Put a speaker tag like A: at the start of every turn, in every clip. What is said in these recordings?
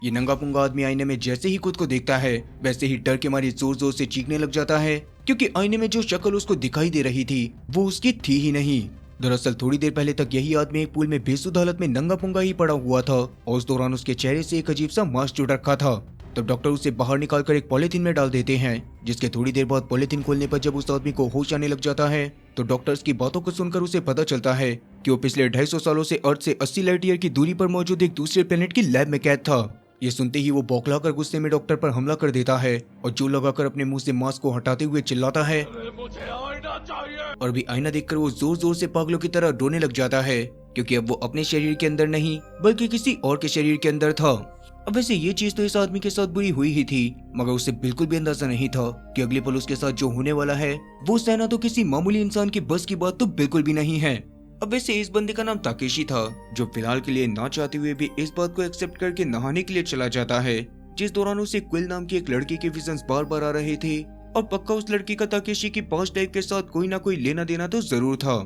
A: ये नंगा पुंगा आदमी आईने में जैसे ही खुद को देखता है वैसे ही डर के मारे जोर जोर से चीखने लग जाता है, क्योंकि आईने में जो शक्ल उसको दिखाई दे रही थी वो उसकी थी ही नहीं। दरअसल थोड़ी देर पहले तक यही आदमी एक पूल में बेसुध हालत में नंगा पुंगा ही पड़ा हुआ था और उस दौरान उसके चेहरे से एक अजीब सा मास्क जुड़ रखा था। तब डॉक्टर उसे बाहर निकालकर एक पॉलिथीन में डाल देते हैं, जिसके थोड़ी देर बाद पॉलिथीन खोलने पर जब उस आदमी को होश आने लग जाता है तो डॉक्टर्स की बातों को सुनकर उसे पता चलता है कि वो पिछले 250 सालों से अर्थ से 80 लाइट ईयर की दूरी पर मौजूद एक दूसरे प्लेनेट की लैब में कैद था। ये सुनते ही वो बौखलाकर गुस्से में डॉक्टर पर हमला कर देता है और जोर लगाकर अपने मुंह से मास्क को हटाते हुए चिल्लाता है और भी आईना देखकर वो जोर जोर से पागलों की तरह रोने लग जाता है, क्योंकि अब वो अपने शरीर के अंदर नहीं बल्कि किसी और के शरीर के अंदर था। अब वैसे ये चीज तो इस आदमी के साथ बुरी हुई ही थी, मगर उसे बिल्कुल भी अंदाजा नहीं था कि अगले पल उसके साथ जो होने वाला है वो सहना तो किसी मामूली इंसान की बस की बात तो बिल्कुल भी नहीं है। अब वैसे इस बंदे का नाम ताकेशी था, जो फिलहाल के लिए ना चाहते हुए भी इस बात को एक्सेप्ट करके नहाने के लिए चला जाता है, जिस दौरान उसे क्विल नाम की एक लड़की के विजन्स बार बार आ रहे थे और पक्का उस लड़की का ताकेशी की पास्ट लाइफ के साथ कोई ना कोई लेना देना तो जरूर था।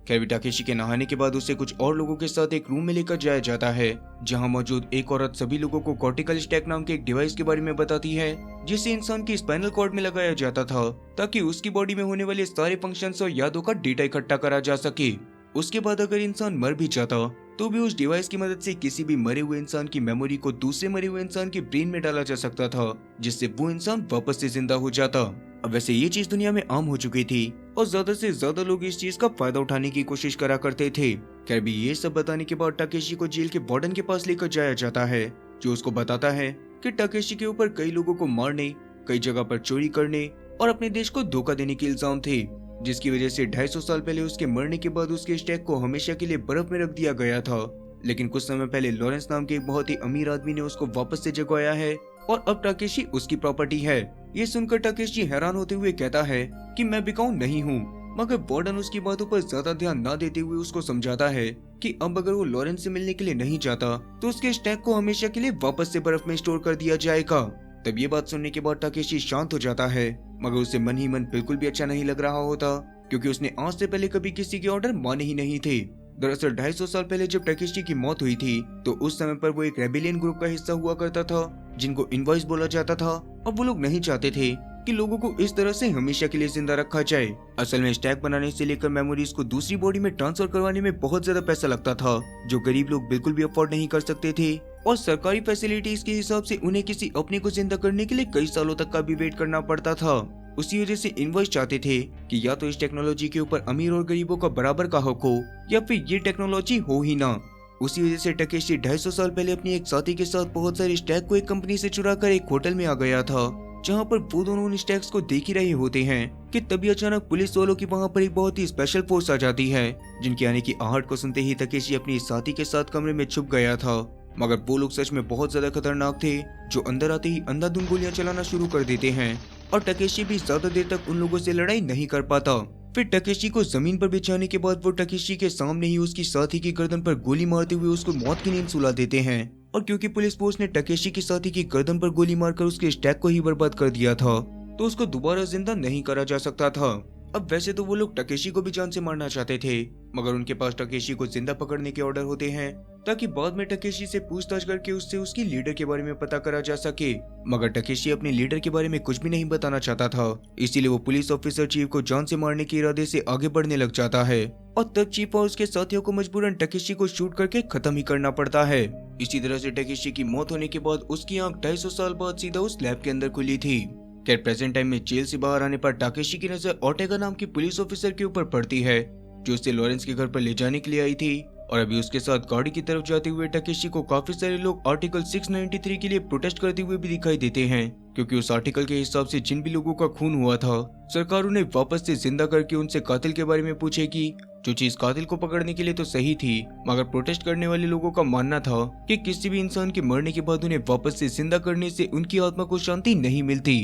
A: खैर ताकेशी के नहाने के बाद उसे कुछ और लोगों के साथ एक रूम में लेकर जाया जाता है, जहां मौजूद एक औरत सभी लोगों को कॉर्टिकल स्टैक नाम के एक डिवाइस के बारे में बताती है, जिसे इंसान की स्पाइनल कॉर्ड में लगाया जाता था ताकि उसकी बॉडी में होने वाले सारे फंक्शंस और यादों का डेटा इकट्ठा करा जा सके। उसके बाद अगर इंसान मर भी जाता तो भी उस डिवाइस की मदद से किसी भी मरे हुए इंसान की मेमोरी को दूसरे मरे हुए इंसान के ब्रेन में डाला जा सकता था, जिससे वो इंसान वापस से जिंदा हो जाता। अब वैसे ये चीज दुनिया में आम हो चुकी थी और ज्यादा से ज्यादा लोग इस चीज का फायदा उठाने की कोशिश करा करते थे। खैर भी ये सब बताने के बाद ताकेशी को जेल के वार्डन के पास लेकर जाया जाता है, जो उसको बताता है कि ताकेशी के ऊपर कई लोगों को मारने, कई जगह पर चोरी करने और अपने देश को धोखा देने के इल्जाम थे, जिसकी वजह से 250 साल पहले उसके मरने के बाद उसके स्टैक को हमेशा के लिए बर्फ में रख दिया गया था। लेकिन कुछ समय पहले लॉरेंस नाम के एक बहुत ही अमीर आदमी ने उसको वापस से जगवाया है और अब ताकेशी उसकी प्रॉपर्टी है। ये सुनकर ताकेशी हैरान होते हुए कहता है कि मैं बिकाऊ नहीं हूँ, मगर वार्डन उसकी बातों पर ज्यादा ध्यान न देते हुए उसको समझाता है कि अब अगर वो लॉरेंस से मिलने के लिए नहीं जाता तो उसके स्टैक को हमेशा के लिए वापस से बर्फ में स्टोर कर दिया जाएगा। तब ये बात सुनने के बाद ताकेशी शांत हो जाता है, मगर उसे मन ही मन बिल्कुल भी अच्छा नहीं लग रहा होता, क्योंकि उसने आज से पहले कभी किसी के ऑर्डर माने ही नहीं थे। दरअसल 250 साल पहले जब ताकेशी की मौत हुई थी तो उस समय पर वो एक रेबिलियन ग्रुप का हिस्सा हुआ करता था, जिनको इनवॉइस बोला जाता था, और वो लोग नहीं चाहते थे कि लोगों को इस तरह से हमेशा के लिए जिंदा रखा जाए। असल में स्टैक बनाने से लेकर मेमोरीज को दूसरी बॉडी में ट्रांसफर करवाने में बहुत ज्यादा पैसा लगता था, जो गरीब लोग बिल्कुल भी अफोर्ड नहीं कर सकते थे, और सरकारी फैसिलिटीज के हिसाब से उन्हें किसी अपने को जिंदा करने के लिए कई सालों तक का भी वेट करना पड़ता था। उसी वजह से इनवॉइस चाहते थे कि या तो इस टेक्नोलॉजी के ऊपर अमीर और गरीबों का बराबर का हक हो या फिर ये टेक्नोलॉजी हो ही ना। उसी वजह से ताकेशी 250 साल पहले अपनी एक साथी के साथ बहुत सारे स्टैक को एक कंपनी से चुरा कर एक होटल में आ गया था, जहाँ पर वो दोनों उन स्टैक्स को देख ही रहे होते हैं कि तभी अचानक पुलिस वालों की वहाँ पर एक बहुत ही स्पेशल फोर्स आ जाती है, जिनके आने की आहट को सुनते ही ताकेशी अपनी साथी के साथ कमरे में छुप गया था। मगर वो लोग सच में बहुत ज्यादा खतरनाक थे, जो अंदर आते ही अंधाधुंध गोलियां चलाना शुरू कर देते हैं और ताकेशी भी ज्यादा देर तक उन लोगों से लड़ाई नहीं कर पाता। फिर ताकेशी को जमीन पर बिछाने के बाद वो ताकेशी के सामने ही उसकी साथी की गर्दन पर गोली मारते हुए उसको मौत की नींद सुला देते हैं। और क्योंकि पुलिस फोर्स ने ताकेशी की साथी की गर्दन पर गोली मारकर उसके स्टैक को ही बर्बाद कर दिया था, तो उसको दोबारा जिंदा नहीं करा जा सकता था। अब वैसे तो वो लोग ताकेशी को भी जान से मारना चाहते थे, मगर उनके पास ताकेशी को जिंदा पकड़ने के ऑर्डर होते हैं ताकि बाद में ताकेशी से पूछताछ करके उससे उसकी लीडर के बारे में पता करा जा सके। मगर ताकेशी अपने लीडर के बारे में कुछ भी नहीं बताना चाहता था, इसीलिए वो पुलिस ऑफिसर चीफ को जान से मारने के इरादे से आगे बढ़ने लग जाता है और तब चीफ और उसके साथियों को मजबूरन ताकेशी को शूट करके खत्म ही करना पड़ता है। इसी तरह से ताकेशी की मौत होने के बाद उसकी आंख 250 साल बाद सीधा उस लैब के अंदर खुली थी। खैर प्रेजेंट टाइम में जेल से बाहर आने पर ताकेशी की नजर ओर्टेगा नाम की पुलिस ऑफिसर के ऊपर पड़ती है, जो उसे लॉरेंस के घर पर ले जाने के लिए आई थी, और अभी उसके साथ गाड़ी की तरफ जाते हुए ताकेशी को काफी सारे लोग आर्टिकल 693 के लिए प्रोटेस्ट करते हुए भी दिखाई देते हैं, क्योंकि उस आर्टिकल के हिसाब से जिन भी लोगों का खून हुआ था सरकार उन्हें वापस से जिंदा करके उनसे कातिल के बारे में पूछेगी, जो चीज कातिल को पकड़ने के लिए तो सही थी, मगर प्रोटेस्ट करने वाले लोगों का मानना था कि किसी भी इंसान के मरने के बाद उन्हें वापस से जिंदा करने से उनकी आत्मा को शांति नहीं मिलती।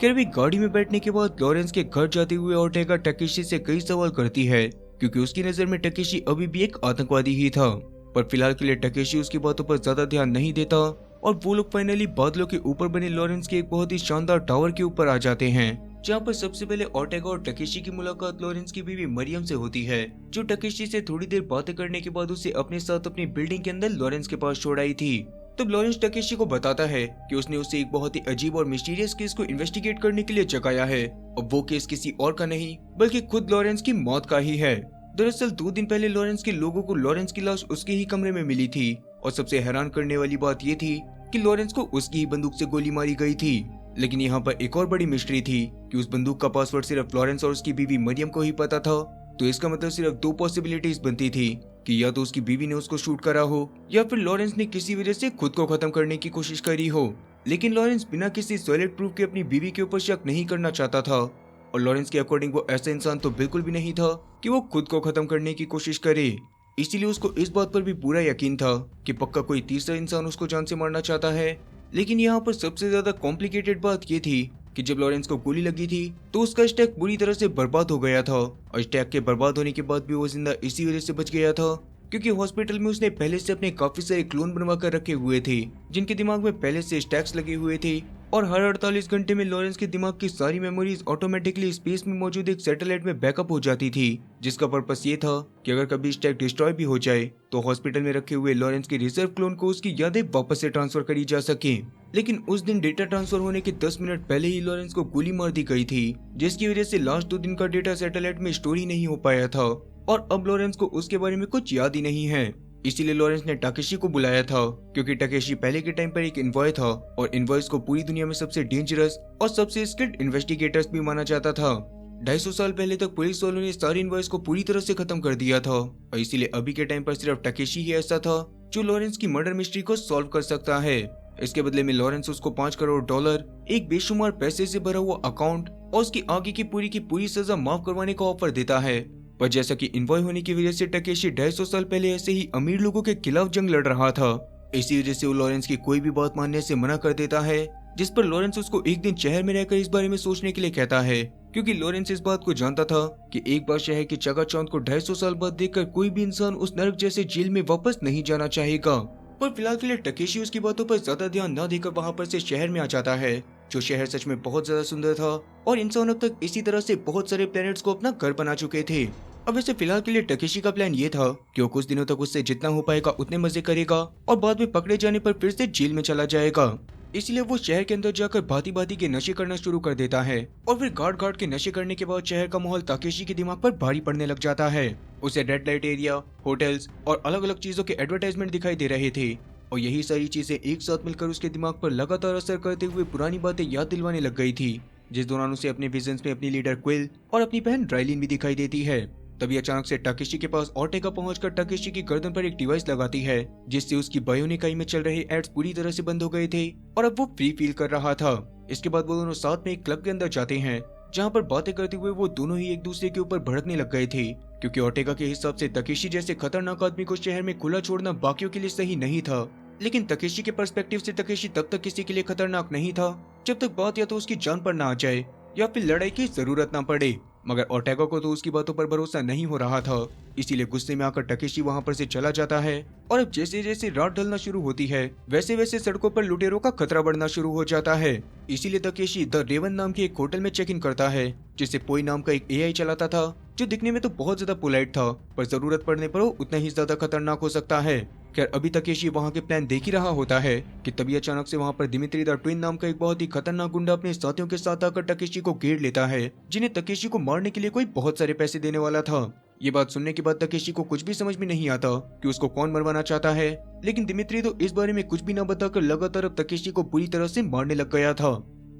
A: खैर भी गाड़ी में बैठने के बाद लॉरेंस के घर जाते हुए ओर्टेगा ताकेशी से कई सवाल करती है, क्योंकि उसकी नजर में ताकेशी अभी भी एक आतंकवादी ही था। पर फिलहाल के लिए ताकेशी उसकी बातों पर ज्यादा ध्यान नहीं देता और वो लोग फाइनली बादलों के ऊपर बने लॉरेंस के एक बहुत ही शानदार टावर के ऊपर आ जाते हैं, जहाँ पर सबसे पहले ओर्टेगा और ताकेशी की मुलाकात लॉरेंस की बीवी मरियम से होती है, जो ताकेशी से थोड़ी देर बातें करने के बाद उसे अपने साथ अपनी बिल्डिंग के अंदर लॉरेंस के पास छोड़ आई थी। तब लॉरेंस टकेशी को बताता है कि उसने उसे एक बहुत ही अजीब और मिस्टीरियस केस को इन्वेस्टिगेट करने के लिए जगाया है और वो केस किसी और का नहीं बल्कि खुद लॉरेंस की मौत का ही है। दरअसल 2 दिन पहले लॉरेंस के लोगों को लॉरेंस की लाश उसके ही कमरे में मिली थी और सबसे हैरान करने वाली बात ये थी कि लॉरेंस को उसकी ही बंदूक से गोली मारी गई थी। लेकिन यहाँ पर एक और बड़ी मिस्ट्री थी कि उस बंदूक का पासवर्ड सिर्फ लॉरेंस और उसकी बीवी मरियम को ही पता था। तो इसका मतलब सिर्फ 2 पॉसिबिलिटीज बनती थी कि या तो उसकी बीवी ने उसको शूट करा हो या फिर लॉरेंस ने किसी वजह से खुद को खत्म करने की कोशिश करी हो। लेकिन लॉरेंस बिना किसी सॉलिड प्रूफ के अपनी बीवी के ऊपर शक नहीं करना चाहता था और लॉरेंस के अकॉर्डिंग वो ऐसा इंसान तो बिल्कुल भी नहीं था कि वो खुद को खत्म करने की कोशिश करे। इसीलिए उसको इस बात पर भी पूरा यकीन था कि पक्का कोई तीसरा इंसान उसको जान से मारना चाहता है। लेकिन यहाँ पर सबसे ज्यादा कॉम्प्लिकेटेड बात ये थी कि जब लॉरेंस को गोली लगी थी तो उसका स्टैक बुरी तरह से बर्बाद हो गया था और स्टैक के बर्बाद होने के बाद भी वो जिंदा इसी वजह से बच गया था क्योंकि हॉस्पिटल में उसने पहले से अपने काफी सारे क्लोन बनवा कर रखे हुए थे जिनके दिमाग में पहले से स्टैक्स लगे हुए थे और हर 48 घंटे में लॉरेंस के दिमाग की सारी मेमोरीज ऑटोमेटिकली स्पेस में मौजूद एक सैटेलाइट में बैकअप हो जाती थी जिसका पर्पस ये था कि अगर कभी स्टैक डिस्ट्रॉय भी हो जाए तो हॉस्पिटल में रखे हुए लॉरेंस के रिजर्व क्लोन को उसकी यादें वापस से ट्रांसफर करी जा सके। लेकिन उस दिन डेटा ट्रांसफर होने के 10 मिनट पहले ही लॉरेंस को गोली मार दी गई थी जिसकी वजह से लास्ट 2 दिन का डेटा सैटेलाइट में स्टोर ही नहीं हो पाया था और अब लॉरेंस को उसके बारे में कुछ याद ही नहीं है। इसीलिए लॉरेंस ने टाकेशी को बुलाया था क्योंकि टाकेशी पहले के टाइम पर एक इन्वॉय था और इन्वॉयज को पूरी दुनिया में सबसे डेंजरस और सबसे स्किल्ड इन्वेस्टिगेटर्स भी माना जाता था। 250 साल पहले तक पुलिस वालों ने सारी इन्वॉयज को पूरी तरह से खत्म कर दिया था और इसीलिए अभी के टाइम पर सिर्फ टाकेशी ही ऐसा था जो लॉरेंस की मर्डर मिस्ट्री को सॉल्व कर सकता है। इसके बदले में लॉरेंस उसको $5 करोड़, एक बेशुमार पैसे से भरा हुआ अकाउंट और उसकी आगे की पूरी सजा माफ करवाने का ऑफर देता है। पर जैसा कि इन्वॉय होने की वजह से टाकेशी 250 साल पहले ऐसे ही अमीर लोगों के खिलाफ जंग लड़ रहा था, इसी वजह से वो लॉरेंस की कोई भी बात मानने से मना कर देता है जिस पर लॉरेंस उसको एक दिन शहर में रहकर इस बारे में सोचने के लिए कहता है क्योंकि लॉरेंस इस बात को जानता था कि एक बार शहर की चकाचौंध को 250 साल बाद देखकर कोई भी इंसान उस नरक जैसे जेल में वापस नहीं जाना चाहेगा। पर फिलहाल के लिए टाकेशी उसकी बातों पर ज्यादा ध्यान न देकर वहाँ पर से शहर में आ जाता है जो शहर सच में बहुत ज्यादा सुंदर था और इंसान अब तक इसी तरह से बहुत सारे प्लैनेट्स को अपना घर बना चुके थे। अब वैसे फिलहाल के लिए टाकेशी का प्लान ये था कि वो कुछ दिनों तक उससे जितना हो पाएगा उतने मजे करेगा और बाद में पकड़े जाने पर फिर से जेल में चला जाएगा। इसलिए वो शहर के अंदर जाकर भांति भांति के नशे करना शुरू कर देता है और फिर गार्ड के नशे करने के बाद शहर का माहौल टाकेशी के दिमाग पर भारी पड़ने लग जाता है। उसे रेड लाइट एरिया, होटल्स और अलग अलग चीजों के एडवर्टाइजमेंट दिखाई दे रहे थे और यही सारी चीजें एक साथ मिलकर उसके दिमाग पर लगातार असर करते हुए पुरानी बातें याद दिलवाने लग गई थी, जिस दौरान उसे अपने विजन्स में अपनी लीडर क्विल और अपनी बहन ड्राइलिन भी दिखाई देती है। तभी अचानक से टाकेशी के पास ऑर्टेगा पहुंचकर टाकेशी की गर्दन पर एक डिवाइस लगाती है जिससे उसकी बायोनिक आई में चल रहे एड्स पूरी तरह से बंद हो गए थे और अब वो फ्री फील कर रहा था। इसके बाद वो दोनों साथ में एक क्लब के अंदर जाते हैं जहाँ पर बातें करते हुए वो दोनों ही एक दूसरे के ऊपर भड़कने लग गए थे क्योंकि ऑर्टेगा के हिसाब से टाकेशी जैसे खतरनाक आदमी को शहर में खुला छोड़ना बाकियों के लिए सही नहीं था। लेकिन टाकेशी के पर्सपेक्टिव से टाकेशी तब तक किसी के लिए खतरनाक नहीं था जब तक बात या तो उसकी जान पर ना आ जाए या फिर लड़ाई की जरूरत ना पड़े। मगर ऑर्टेगा को तो उसकी बातों पर भरोसा नहीं हो रहा था, इसीलिए गुस्से में आकर टाकेशी वहां पर से चला जाता है और अब जैसे जैसे रात ढलना शुरू होती है वैसे वैसे सड़कों पर लुटेरों का खतरा बढ़ना शुरू हो जाता है। इसीलिए टाकेशी द रेवन नाम के एक होटल में चेक इन करता है जिसे पोई नाम का एक एआई चलाता था जो दिखने में तो बहुत ज्यादा पोलाइट था पर जरूरत पड़ने पर वो उतना ही ज्यादा खतरनाक हो सकता है। खैर अभी टाकेशी वहाँ के प्लान देख ही रहा होता है कि तभी अचानक से वहाँ पर दिमित्री द ट्विन नाम का एक बहुत ही खतरनाक गुंडा अपने साथियों के साथ आकर टाकेशी को घेर लेता है जिन्हें टाकेशी को मारने के लिए कोई बहुत सारे पैसे देने वाला था। ये बात सुनने के बाद टाकेशी को कुछ भी समझ में नहीं आता कि उसको कौन मरवाना चाहता है, लेकिन दिमित्री तो इस बारे में कुछ भी न बताकर लगातार अब टाकेशी को पूरी तरह से मारने लग गया था।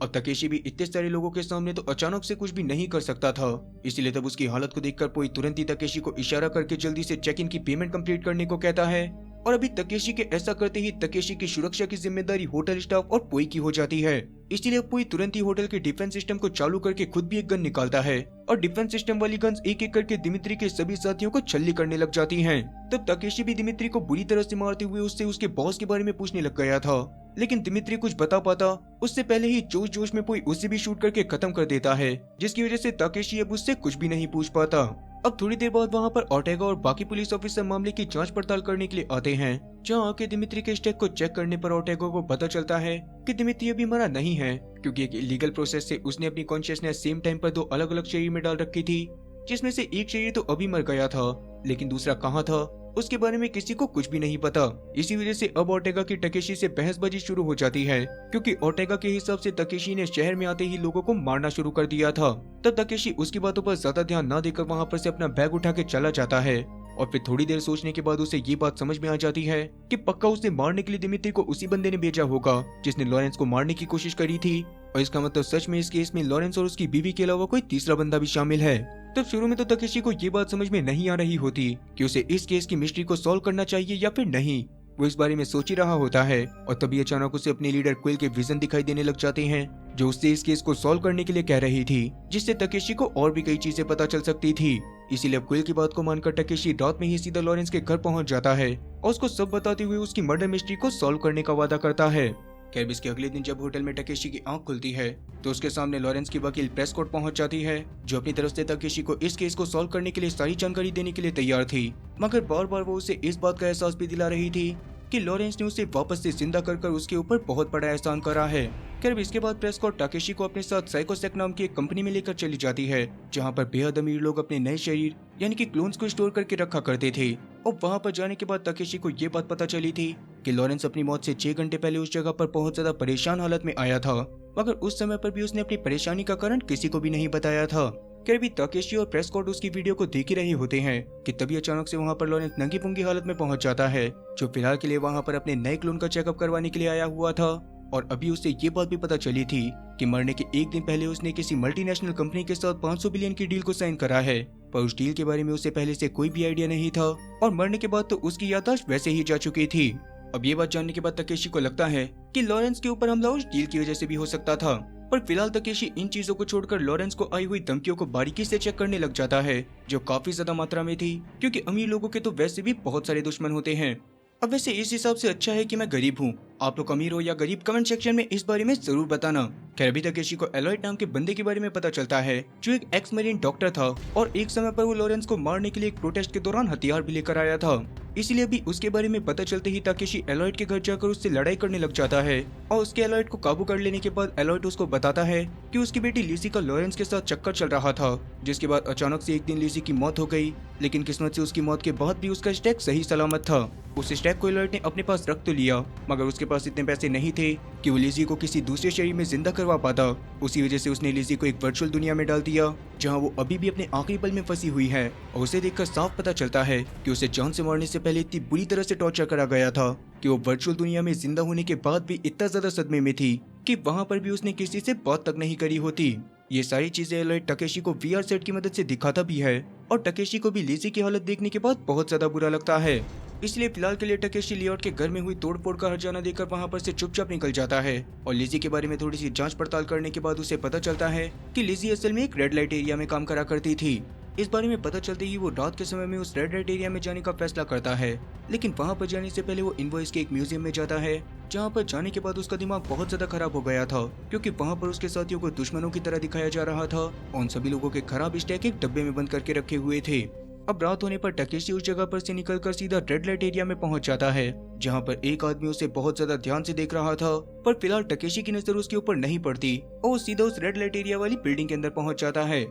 A: अब टाकेशी भी इतने सारे लोगों के सामने तो अचानक से कुछ भी नहीं कर सकता था, इसीलिए तब उसकी हालत को देखकर पोई तुरंत ही टाकेशी को इशारा करके जल्दी से चेक इन की पेमेंट कंप्लीट करने को कहता है और अभी टाकेशी के ऐसा करते ही टाकेशी की सुरक्षा की जिम्मेदारी होटल स्टाफ और पोई की हो जाती है। इसलिए पोई तुरंत ही होटल के डिफेंस सिस्टम को चालू करके खुद भी एक गन निकालता है और डिफेंस सिस्टम वाली गन्स एक एक करके दिमित्री के सभी साथियों को छल्ली करने लग जाती हैं। तब टाकेशी भी दिमित्री को बुरी तरह से मारते हुए उससे उसके बॉस के बारे में पूछने लग गया था, लेकिन दिमित्री कुछ बता पाता उससे पहले ही जोश जोश में पोई उसे भी शूट करके खत्म कर देता है, जिसकी वजह से टाकेशी अब उससे कुछ भी नहीं पूछ पाता। अब थोड़ी देर बाद वहाँ पर ऑर्टेगा और बाकी पुलिस ऑफिसर मामले की जांच पड़ताल करने के लिए आते हैं, जहाँ आके दिमित्री के स्टैक को चेक करने पर ऑर्टेगा को पता चलता है कि दिमित्री अभी मरा नहीं है क्योंकि एक इलीगल प्रोसेस से उसने अपनी कॉन्शियसनेस सेम टाइम पर 2 अलग अलग शरीर में डाल रखी थी, जिसमें से एक शरीर तो अभी मर गया था लेकिन दूसरा कहाँ था उसके बारे में किसी को कुछ भी नहीं पता। इसी वजह से अब ओर्टेगा की टकेशी से बहसबाजी शुरू हो जाती है, क्योंकि ओर्टेगा के हिसाब से टकेशी ने शहर में आते ही लोगों को मारना शुरू कर दिया था। तब टकेशी उसकी बातों पर ज्यादा ध्यान न देकर वहाँ पर से अपना बैग उठा के चला जाता है, और फिर थोड़ी देर सोचने के बाद उसे ये बात समझ में आ जाती है कि पक्का उसे मारने के लिए दिमित्री को उसी बंदे ने भेजा होगा जिसने लॉरेंस को मारने की कोशिश करी थी। और इसका मतलब सच में इस केस में लॉरेंस और उसकी बीवी के अलावा कोई तीसरा बंदा भी शामिल है। तब शुरू में तो टकेशी को ये बात समझ में नहीं आ रही होती कि उसे इस केस की मिस्ट्री को सॉल्व करना चाहिए या फिर नहीं। वो इस बारे में सोच ही रहा होता है, और तभी अचानक उसे अपने लीडर क्विल के विजन दिखाई देने लग जाते हैं, जो उससे इस केस को सॉल्व करने के लिए कह रही थी, जिससे टकेशी को और भी कई चीजें पता चल सकती थी। इसीलिए अब क्विल की बात को मानकर टकेशी रात में ही सीधा लॉरेंस के घर पहुंच जाता है और उसको सब बताते हुए उसकी मर्डर मिस्ट्री को सॉल्व करने का वादा करता है। खैर इसके अगले दिन जब होटल में टकेशी की आंख खुलती है तो उसके सामने लॉरेंस की वकील प्रेस्कॉट पहुंच जाती है, जो अपनी तरफ से टकेशी को इस केस को सॉल्व करने के लिए सारी जानकारी देने के लिए तैयार थी, मगर बार बार वो उसे इस बात का एहसास भी दिला रही थी कि लॉरेंस ने उसे वापस से जिंदा कर उसके ऊपर बहुत बड़ा एहसान करा है। खैर इसके बाद प्रेस्कॉट टकेशी को अपने साथ साइकोसेक नाम की एक कंपनी में लेकर चली जाती है, जहां पर बेहद अमीर लोग अपने नए शरीर यानी कि क्लोन्स को स्टोर करके रखा करते थे। और वहां पर जाने के बाद टकेशी को ये बात पता चली थी कि लॉरेंस अपनी मौत से 6 घंटे पहले उस जगह पर बहुत ज्यादा परेशान हालत में आया था, मगर उस समय पर भी उसने अपनी परेशानी का कारण किसी को भी नहीं बताया था। खैर भी टकेशी और प्रेस्कॉट उसकी वीडियो को देख ही रहे होते हैं कि तभी अचानक से वहां पर लॉरेंस नंगी पुंगी हालत में पहुंच जाता है, जो फिलहाल के लिए वहां पर अपने नए क्लोन का चेकअप करवाने के लिए आया हुआ था। और अभी उसे ये बात भी पता चली थी कि मरने के एक दिन पहले उसने किसी मल्टीनेशनल कंपनी के साथ 500 बिलियन की डील को साइन करा है, पर उस डील के बारे में उसे पहले से कोई भी आइडिया नहीं था, और मरने के बाद तो उसकी याददाश्त वैसे ही जा चुकी थी। अब ये बात जानने के बाद टकेशी को लगता है कि लॉरेंस के ऊपर हमला उस डील की वजह से भी हो सकता था, पर फिलहाल टकेशी इन चीजों को छोड़कर लॉरेंस को आई हुई धमकियों को बारीकी से चेक करने लग जाता है, जो काफी ज्यादा मात्रा में थी, क्योंकि अमीर लोगों के तो वैसे भी बहुत सारे दुश्मन होते हैं। अब वैसे इस हिसाब से अच्छा है कि मैं गरीब हूँ। आप लोग अमीर हो या गरीब, कमेंट सेक्शन में इस बारे में जरूर बताना। खैर अभी टकेशी को एलॉयड नाम के बंदे के बारे में पता चलता है, जो एक एक्स मरीन डॉक्टर था, और एक समय पर वो लॉरेंस को मारने के लिए एक प्रोटेस्ट के दौरान हथियार भी लेकर आया था। इसलिए अभी उसके बारे में पता चलते ही टकेशी एलॉयड के घर जाकर उससे लड़ाई करने लग जाता है, और उसके एलॉयड को काबू कर लेने के बाद एलॉयड उसको बताता है कि उसकी बेटी लिजी का लॉरेंस के साथ चक्कर चल रहा था, जिसके बाद अचानक से एक दिन लिजी की मौत हो गई। लेकिन किस्मत से उसकी मौत के बाद भी उसका स्टैक सही सलामत था। उस स्टैक को एलॉयड ने अपने पास रख तो लिया, मगर उसके पास इतने पैसे नहीं थे कि वो लिजी को किसी दूसरे शरीर में जिंदा करवा पाता। उसी वजह से उसने लिजी को एक वर्चुअल दुनिया में डाल दिया, जहां वो अभी भी अपने आखिरी पल में फंसी हुई है, और उसे देखकर साफ पता चलता है कि उसे जान से मारने से पहले इतनी बुरी तरह से टॉर्चर करा गया था कि वो वर्चुअल दुनिया में जिंदा होने के बाद भी इतना ज्यादा सदमे में थी कि वहां पर भी उसने किसी से बात तक नहीं करी होती। ये सारी चीजें एलॉयड टकेशी को वीआर सेट की मदद से दिखाता भी है, और टकेशी को भी लिजी की हालत देखने के बाद बहुत ज्यादा बुरा लगता है। इसलिए फिलहाल के लिए टकेशी लियोट के घर में हुई तोड़फोड़ का हर्जाना देकर वहां पर से चुपचाप निकल जाता है, और लिजी के बारे में थोड़ी सी जांच पड़ताल करने के बाद उसे पता चलता है कि लिजी असल में एक रेड लाइट एरिया में काम करा करती थी। इस बारे में पता चलते ही वो रात के समय में उस रेड लाइट एरिया में जाने का फैसला करता है, लेकिन वहां पर जाने से पहले वो इनवॉइस के एक म्यूजियम में जाता है, जहां पर जाने के बाद उसका दिमाग बहुत ज्यादा खराब हो गया था, क्योंकि वहां पर उसके साथियों को दुश्मनों की तरह दिखाया जा रहा था, और उन सभी लोगों के खराब स्टैक एक डब्बे में बंद करके रखे हुए थे। अब रात होने पर टकेशी उस जगह पर से निकलकर सीधा रेड लाइट एरिया में पहुंच जाता है, जहां पर एक आदमी उसे बहुत ज्यादा ध्यान से देख रहा था, पर फिलहाल टकेशी की नजर उसके ऊपर नहीं पड़ती, और वो सीधा उस रेड लाइट एरिया वाली बिल्डिंग के अंदर पहुंच जाता है।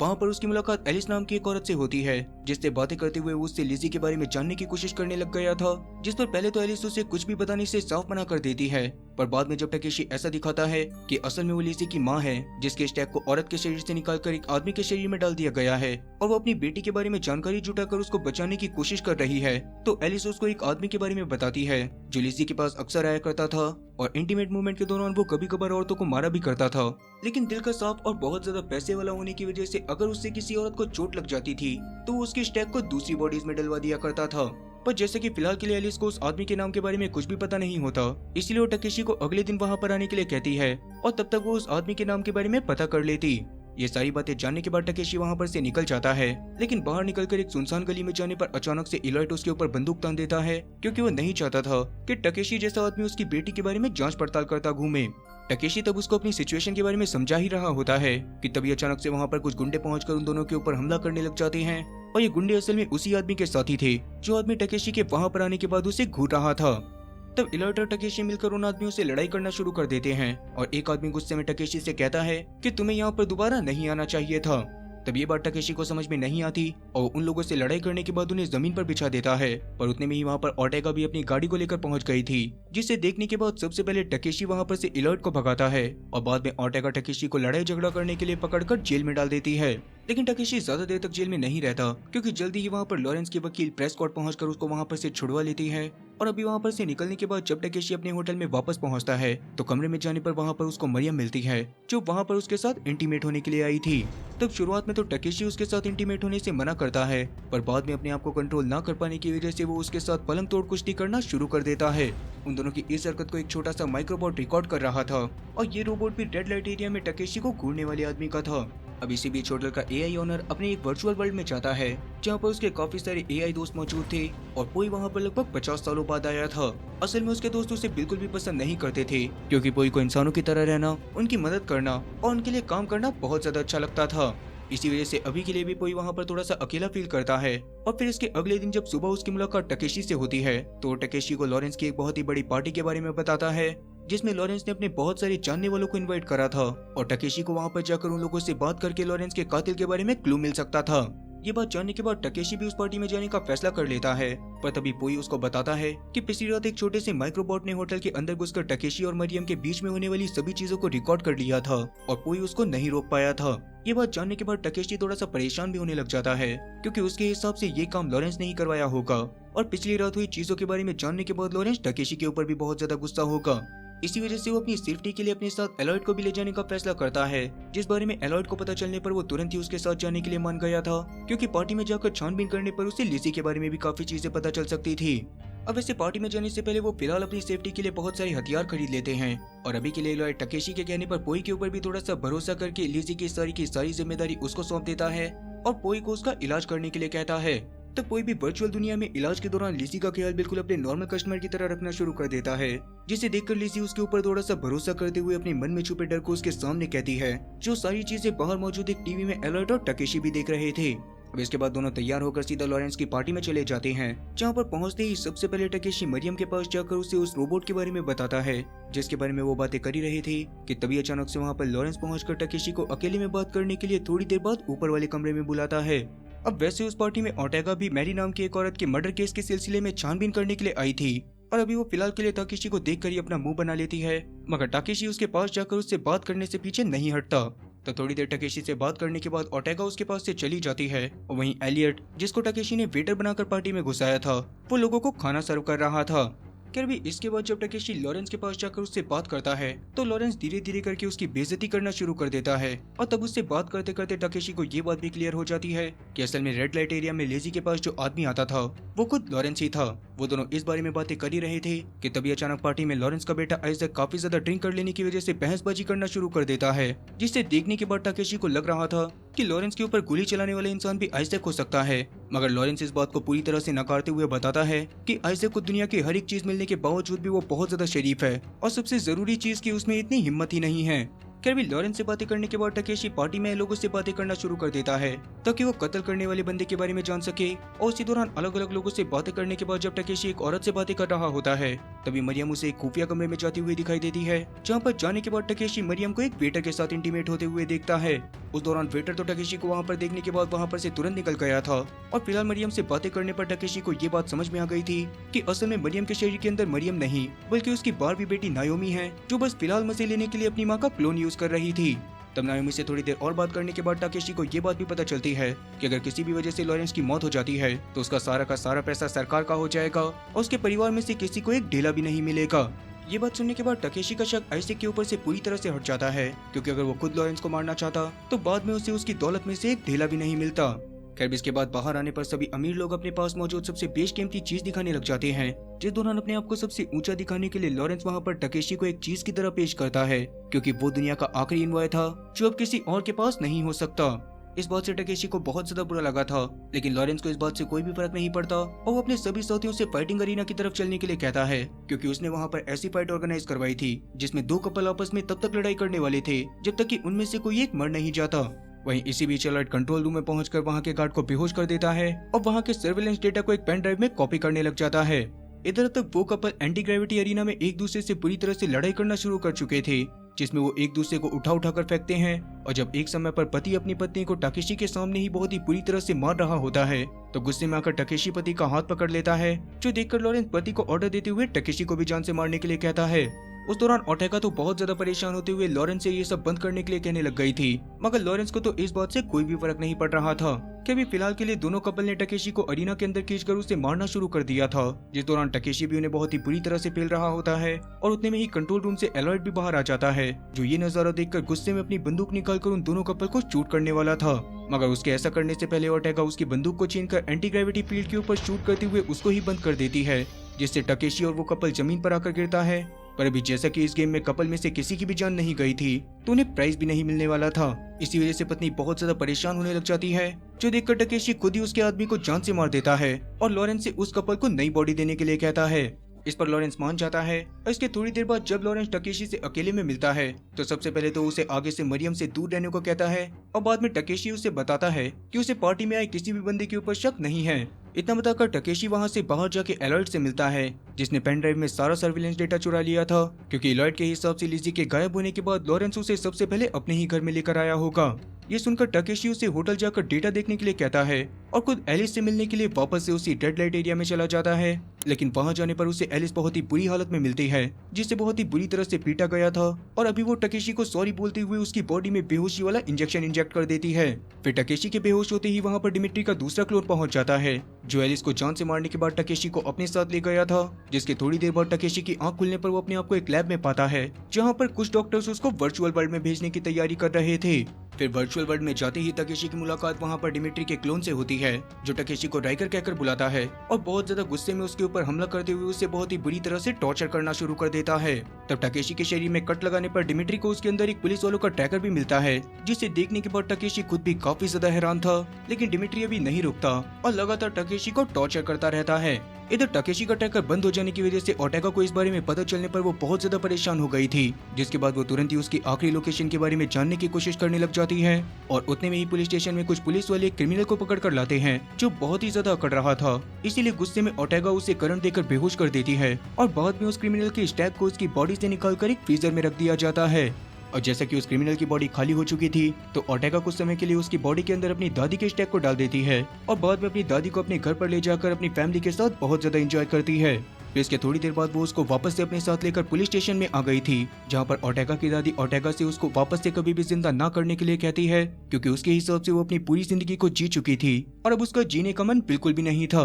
A: वहां पर उसकी मुलाकात एलिस नाम की एक औरत से होती है, जिससे बातें करते हुए वो उससे लिजी के बारे में जानने की कोशिश करने लग गया था, जिस पर पहले तो एलिस उसे कुछ भी बताने से साफ मना कर देती है, पर बाद में जब टकेशी ऐसा दिखाता है कि असल में वो लिजी की माँ है, जिसके स्टैक को औरत के शरीर से निकालकर एक आदमी के शरीर में डाल दिया गया है, और वो अपनी बेटी के बारे में जानकारी जुटाकर उसको बचाने की कोशिश कर रही है, तो एलिस उसको एक आदमी के बारे में बताती है जो लिजी के पास अक्सर आया करता था, और इंटीमेट मूवमेंट के दौरान वो कभी कभार औरतों को मारा भी करता था, लेकिन दिल का साफ और बहुत ज्यादा पैसे वाला होने की वजह से अगर उससे किसी औरत को चोट लग जाती थी तो वो उसके स्टैक को दूसरी बॉडीज में डलवा दिया करता था। पर जैसे कि फिलहाल के लिए एलिस को उस आदमी के नाम के बारे में कुछ भी पता नहीं होता, इसलिए वो टकेशी को अगले दिन वहां पर आने के लिए कहती है, और तब तक वो उस आदमी के नाम के बारे में पता कर लेती। ये सारी बातें जानने के बाद टकेशी वहां पर से निकल जाता है, लेकिन बाहर निकलकर एक सुनसान गली में जाने पर अचानक से एलॉयड उसके ऊपर बंदूक तान देता है, क्योंकि वो नहीं चाहता था कि टकेशी जैसा आदमी उसकी बेटी के बारे में जांच पड़ताल करता घूमे। टकेशी तब उसको अपनी सिचुएशन के बारे में समझा ही रहा होता है कि तभी अचानक से वहां पर कुछ गुंडे पहुंचकर उन दोनों के ऊपर हमला करने लग जाते हैं, और ये गुंडे असल में उसी आदमी के साथी थे जो आदमी टकेशी के वहां पर आने के बाद उसे घूर रहा था। तब एलॉयड और टकेशी मिलकर उन आदमियों से लड़ाई करना शुरू कर देते हैं, और एक आदमी गुस्से में टकेशी से कहता है कि तुम्हें यहाँ पर दोबारा नहीं आना चाहिए था। तब ये बात टकेशी को समझ में नहीं आती और उन लोगों से लड़ाई करने के बाद उन्हें जमीन पर बिछा देता है। पर उतने में ही वहाँ पर ओर्टेगा भी अपनी गाड़ी को लेकर पहुंच गई थी, जिसे देखने के बाद सबसे पहले टकेशी वहाँ पर से एलर्ट को भगाता है और बाद में ओर्टेगा टकेशी को लड़ाई झगड़ा करने के लिए पकड़कर जेल में डाल देती है। लेकिन टकेशी ज्यादा देर तक जेल में नहीं रहता, क्योंकि जल्दी ही वहाँ पर लॉरेंस के वकील प्रेस्कॉट पहुंचकर उसको वहाँ पर से छुड़वा लेती है। और अभी वहाँ पर से निकलने के बाद जब टकेशी अपने होटल में वापस पहुँचता है तो कमरे में जाने पर वहाँ पर उसको मरियम मिलती है, जो वहाँ पर उसके साथ इंटीमेट होने के लिए आई थी। तब शुरुआत में तो टकेशी उसके साथ इंटीमेट होने से मना करता है, पर बाद में अपने आप को कंट्रोल ना कर पाने की वजह से वो उसके साथ पलंग तोड़ कुश्ती करना शुरू कर देता है। उन दोनों की इस हरकत को एक छोटा सा माइक्रोबॉट रिकॉर्ड कर रहा था और ये रोबोट भी रेड लाइट एरिया में टकेशी को घूरने वाले आदमी का था। अब इसी बीच होटल का एआई ओनर अपने एक वर्चुअल वर्ल्ड में जाता है, जहाँ पर उसके काफी सारे एआई दोस्त मौजूद थे और पोई वहाँ पर लगभग 50 सालों बाद आया था। असल में उसके दोस्त उसे बिल्कुल भी पसंद नहीं करते थे, क्योंकि पोई को इंसानों की तरह रहना, उनकी मदद करना और उनके लिए काम करना बहुत ज्यादा अच्छा लगता था। इसी वजह से अभी के लिए भी पोई वहाँ पर थोड़ा सा अकेला फील करता है। और फिर इसके अगले दिन जब सुबह उसकी मुलाकात टकेशी से होती है तो टकेशी को लॉरेंस की एक बहुत ही बड़ी पार्टी के बारे में बताता है, जिसमें लॉरेंस ने अपने बहुत सारे जानने वालों को इनवाइट करा था और टकेशी को वहाँ पर जाकर उन लोगों से बात करके लॉरेंस के कातिल के बारे में क्लू मिल सकता था। ये बात जानने के बाद टकेशी भी उस पार्टी में जाने का फैसला कर लेता है, पर तभी पोई उसको बताता है कि पिछली रात एक छोटे से माइक्रोबॉट ने होटल के अंदर घुसकर टकेशी और मरियम के बीच में होने वाली सभी चीजों को रिकॉर्ड कर लिया था और पोई उसको नहीं रोक पाया था। ये बात जानने के बाद टकेशी थोड़ा सा परेशान भी होने लग जाता है, क्योंकि उसके हिसाब से ये काम लॉरेंस ने ही करवाया होगा और पिछली रात हुई चीजों के बारे में जानने के बाद लॉरेंस टकेशी के ऊपर भी बहुत ज्यादा गुस्सा होगा। इसी वजह से वो अपनी सेफ्टी के लिए अपने साथ एलॉयड को भी ले जाने का फैसला करता है, जिस बारे में एलॉयड को पता चलने पर वो तुरंत ही उसके साथ जाने के लिए मान गया था, क्योंकि पार्टी में जाकर छानबीन करने पर उसे लिज़ी के बारे में भी काफी चीजें पता चल सकती थी। अब वैसे पार्टी में जाने से पहले वो फिलहाल अपनी सेफ्टी के लिए बहुत सारे हथियार खरीद लेते हैं और अभी के लिए एलॉयड टकेशी के कहने पर पोई के ऊपर भी थोड़ा सा भरोसा करके लिज़ी की सारी जिम्मेदारी उसको सौंप देता है और पोई को उसका इलाज करने के लिए कहता है। तब पोई भी वर्चुअल दुनिया में इलाज के दौरान लिज़ी का ख्याल बिल्कुल अपने नॉर्मल कस्टमर की तरह रखना शुरू कर देता है, जिसे देखकर लिज़ी उसके ऊपर थोड़ा सा भरोसा करते हुए अपने मन में छुपे डर को उसके सामने कहती है, जो सारी चीजें बाहर मौजूद एक टीवी में एलर्ट और टकेशी भी देख रहे थे। अब इसके बाद दोनों तैयार होकर सीधा लॉरेंस की पार्टी में चले जाते हैं, जहाँ पर पहुंचते ही सबसे पहले टकेशी मरियम के पास जाकर उसे उस रोबोट के बारे में बताता है, जिसके बारे में वो बातें कर ही रही थी कि तभी अचानक से वहाँ पर लॉरेंस पहुंचकर टकेशी को अकेले में बात करने के लिए थोड़ी देर बाद ऊपर वाले कमरे में बुलाता है। अब वैसे उस पार्टी में ओर्टेगा भी मैरी नाम की एक औरत के मर्डर केस के सिलसिले में छानबीन करने के लिए आई थी और अभी वो फिलहाल के लिए ताकेशी को देखकर ही अपना मुंह बना लेती है, मगर ताकेशी उसके पास जाकर उससे बात करने से पीछे नहीं हटता। तो थोड़ी देर टकेशी से बात करने के बाद ओर्टेगा उसके पास से चली जाती है और वहीं एलियट, जिसको टकेशी ने वेटर बनाकर पार्टी में घुसाया था, वो लोगों को खाना सर्व कर रहा था। खैर भी इसके बाद जब टकेशी लॉरेंस के पास जाकर उससे बात करता है तो लॉरेंस धीरे धीरे करके उसकी बेइज्जती करना शुरू कर देता है और तब उससे बात करते करते टकेशी को ये बात भी क्लियर हो जाती है कि असल में रेड लाइट एरिया में लिज़ी के पास जो आदमी आता था वो खुद लॉरेंस ही था। वो दोनों इस बारे में बातें कर ही रहे थे कि तभी अचानक पार्टी में लॉरेंस का बेटा आइजैक काफी ज्यादा ड्रिंक कर लेने की वजह से बहसबाजी करना शुरू कर देता है, जिससे देखने के बाद टकेशी को लग रहा था कि लॉरेंस के ऊपर गोली चलाने वाला इंसान भी आइजैक हो सकता है, मगर लॉरेंस इस बात को पूरी तरह से नकारते हुए बताता है कि आइजैक को दुनिया की हर एक चीज मिलने के बावजूद भी वो बहुत ज्यादा शरीफ है और सबसे जरूरी चीज की उसमें इतनी हिम्मत ही नहीं है। खैर भी लॉरेंस से बातें करने के बाद टकेशी पार्टी में लोगों से बातें करना शुरू कर देता है ताकि वो कत्ल करने वाले बंदे के बारे में जान सके और उसी दौरान अलग अलग लोगों से बातें करने के बाद जब टकेशी एक औरत से बातें कर रहा होता है तभी मरियम उसे एक खुफिया कमरे में जाती हुई दिखाई देती है, जहाँ पर जाने के बाद टकेशी मरियम को एक वेटर के साथ इंटीमेट होते हुए देखता है। उस दौरान वेटर तो टकेशी को वहाँ पर देखने के बाद वहाँ पर से तुरंत निकल गया था और फिलहाल मरियम से बातें करने पर टकेशी को ये बात समझ में आ गई थी कि असल में मरियम के शरीर के अंदर मरियम नहीं बल्कि उसकी बारहवीं बेटी नायोमी है, जो बस फिलहाल मजे लेने के लिए अपनी माँ का क्लोन यूज कर रही थी। तब नायोमी से थोड़ी देर और बात करने के बाद टकेशी को ये बात भी पता चलती है कि अगर किसी भी वजह से लॉरेंस की मौत हो जाती है तो उसका सारा का सारा पैसा सरकार का हो जाएगा और उसके परिवार में से किसी को एक ढेला भी नहीं मिलेगा। ये बात सुनने के बाद टकेशी का शक आइजैक के ऊपर से पूरी तरह से हट जाता है, क्योंकि अगर वो खुद लॉरेंस को मारना चाहता तो बाद में उसे उसकी दौलत में से एक ढेला भी नहीं मिलता। खैर इसके बाद बाहर आने पर सभी अमीर लोग अपने पास मौजूद सबसे बेशकीमती चीज दिखाने लग जाते हैं, जिस दौरान अपने आप को सबसे ऊंचा दिखाने के लिए लॉरेंस वहां पर टकेशी को एक चीज की तरह पेश करता है, क्योंकि वो दुनिया का आखिरी इन्वॉय था जो अब किसी और के पास नहीं हो सकता। इस बात से टकेशी को बहुत ज्यादा बुरा लगा था, लेकिन लॉरेंस को इस बात से कोई भी फर्क नहीं पड़ता और वो अपने सभी साथियों से फाइटिंग अरीना की तरफ चलने के लिए कहता है, क्योंकि उसने वहाँ पर ऐसी फाइट ऑर्गेनाइज करवाई थी जिसमें दो कपल आपस में तब तक लड़ाई करने वाले थे जब तक कि उनमें से कोई एक मर नहीं जाता। वहीं इसी बीच अलर्ट कंट्रोल रूम में पहुंचकर वहां के गार्ड को बेहोश कर देता है और वहां के सर्वेलेंस डेटा को एक पेन ड्राइव में कॉपी करने लग जाता है। इधर तक वो कपल एंटी ग्रेविटी एरिना में एक दूसरे से पूरी तरह से लड़ाई करना शुरू कर चुके थे, जिसमें वो एक दूसरे को उठा उठा कर फेंकते हैं। और जब एक समय पर पति अपनी पत्नी को टाकेशी के सामने ही बहुत ही बुरी तरह से मार रहा होता है तो गुस्से में आकर टाकेशी पति का हाथ पकड़ लेता है, जो देखकर लॉरेंस पति को ऑर्डर देते हुए टाकेशी को भी जान से मारने के लिए कहता है। उस दौरान ओर्टेगा तो बहुत ज्यादा परेशान होते हुए लॉरेंस से ये सब बंद करने के लिए कहने लग गई थी, मगर लॉरेंस को तो इस बात से कोई भी फर्क नहीं पड़ रहा था कि अभी फिलहाल के लिए दोनों कपल ने टाकेशी को अरीना के अंदर खींचकर उसे मारना शुरू कर दिया था, जिस दौरान टाकेशी भी उन्हें बहुत ही बुरी तरह से पेल रहा होता है और उतने में ही कंट्रोल रूम से एलॉयड भी बाहर आ जाता है, जो ये नजारा देखकर गुस्से में अपनी बंदूक निकालकर उन दोनों कपल को शूट करने वाला था। मगर उसके ऐसा करने से पहले ओर्टेगा उसकी बंदूक को छीनकर एंटी ग्रेविटी फील्ड के ऊपर शूट करते हुए उसको ही बंद कर देती है, जिससे टाकेशी और वो कपल जमीन पर आकर गिरता है। पर अभी जैसा कि इस गेम में कपल में से किसी की भी जान नहीं गई थी तो उन्हें प्राइज भी नहीं मिलने वाला था। इसी वजह से पत्नी बहुत ज्यादा परेशान होने लग जाती है, जो देखकर टाकेशी खुद ही उसके आदमी को जान से मार देता है और लॉरेंस से उस कपल को नई बॉडी देने के लिए कहता है। इस पर लॉरेंस मान जाता है और इसके थोड़ी देर बाद जब लॉरेंस टाकेशी से अकेले में मिलता है तो सबसे पहले तो उसे आगे से मरियम से दूर रहने को कहता है और बाद में टाकेशी उसे बताता है कि उसे पार्टी में आए किसी भी बंदे के ऊपर शक नहीं है। इतना बताकर टाकेशी वहां से बाहर जाके एलॉयड से मिलता है, जिसने पेन ड्राइव में सारा सर्विलेंस डेटा चुरा लिया था, क्योंकि एलॉयड के हिसाब से लिज़ी के गायब होने के बाद लॉरेंस उसे सबसे पहले अपने ही घर में लेकर आया होगा। ये सुनकर टाकेशी उसे होटल जाकर डेटा देखने के लिए कहता है और खुद एलिस से मिलने के लिए वापस से उसी रेड लाइट एरिया में चला जाता है, लेकिन वहां जाने पर उसे एलिस बहुत ही बुरी हालत में मिलती है, जिसे बहुत ही बुरी तरह से पीटा गया था और अभी वो टाकेशी को सॉरी बोलते हुए उसकी बॉडी में बेहोशी वाला इंजेक्शन इंजेक्ट कर देती है। फिर टाकेशी के बेहोश होते ही वहां पर डिमिट्री का दूसरा क्लोन पहुंच जाता है, जो एलिस को जान से मारने के बाद टाकेशी को अपने साथ ले गया था, जिसके थोड़ी देर बाद टाकेशी की आंख खुलने पर वो अपने आप को एक लैब में पाता है, जहां पर कुछ डॉक्टर्स उसको वर्चुअल वर्ल्ड में भेजने की तैयारी कर रहे थे। फिर वर्चुअल वर्ल्ड में जाते ही टाकेशी की मुलाकात वहां पर डिमिट्री के क्लोन से होती है, जो टाकेशी को राइकर कहकर बुलाता है और बहुत ज्यादा गुस्से में उसके ऊपर हमला करते हुए उसे बहुत ही बुरी तरह से टॉर्चर करना शुरू कर देता है। तब टाकेशी के शरीर में कट लगाने पर डिमिट्री को उसके अंदर एक पुलिस वालों का ट्रैकर भी मिलता है, जिसे देखने के बाद टाकेशी खुद भी काफी ज्यादा हैरान था, लेकिन डिमिट्री अभी नहीं रुकता और लगातार टाकेशी को टॉर्चर करता रहता है। इधर टाकेशी का ट्रैकर बंद हो जाने की वजह से ओर्टेगा को इस बारे में पता चलने पर वो बहुत ज्यादा परेशान हो गई थी, जिसके बाद वो तुरंत ही उसकी आखिरी लोकेशन के बारे में जानने की कोशिश करने लग जाती है और उतने में ही पुलिस स्टेशन में कुछ पुलिस वाले एक क्रिमिनल को पकड़ कर लाते हैं, जो बहुत ही ज्यादा अकड़ रहा था। इसीलिए गुस्से में ओर्टेगा उसे करंट देकर बेहोश कर देती है और बाद में उस क्रिमिनल के स्टैग को उसकी बॉडी से निकालकर एक फ्रीजर में रख दिया जाता है। और जैसा कि उस क्रिमिनल की बॉडी खाली हो चुकी थी तो ओर्टेगा कुछ समय के लिए उसकी बॉडी के अंदर अपनी दादी के स्टैक को डाल देती है और बाद में अपनी दादी को अपने घर पर ले जाकर अपनी फैमिली के साथ बहुत ज्यादा एंजॉय करती है। फिर इसके थोड़ी देर बाद वो उसको वापस से अपने साथ लेकर पुलिस स्टेशन में आ गई थी, जहां पर ओर्टेगा की दादी ओर्टेगा से उसको वापस से कभी भी जिंदा ना करने के लिए कहती है, क्योंकि उसके हिसाब से वो अपनी पूरी जिंदगी को जी चुकी थी और अब उसका जीने का मन बिल्कुल भी नहीं था।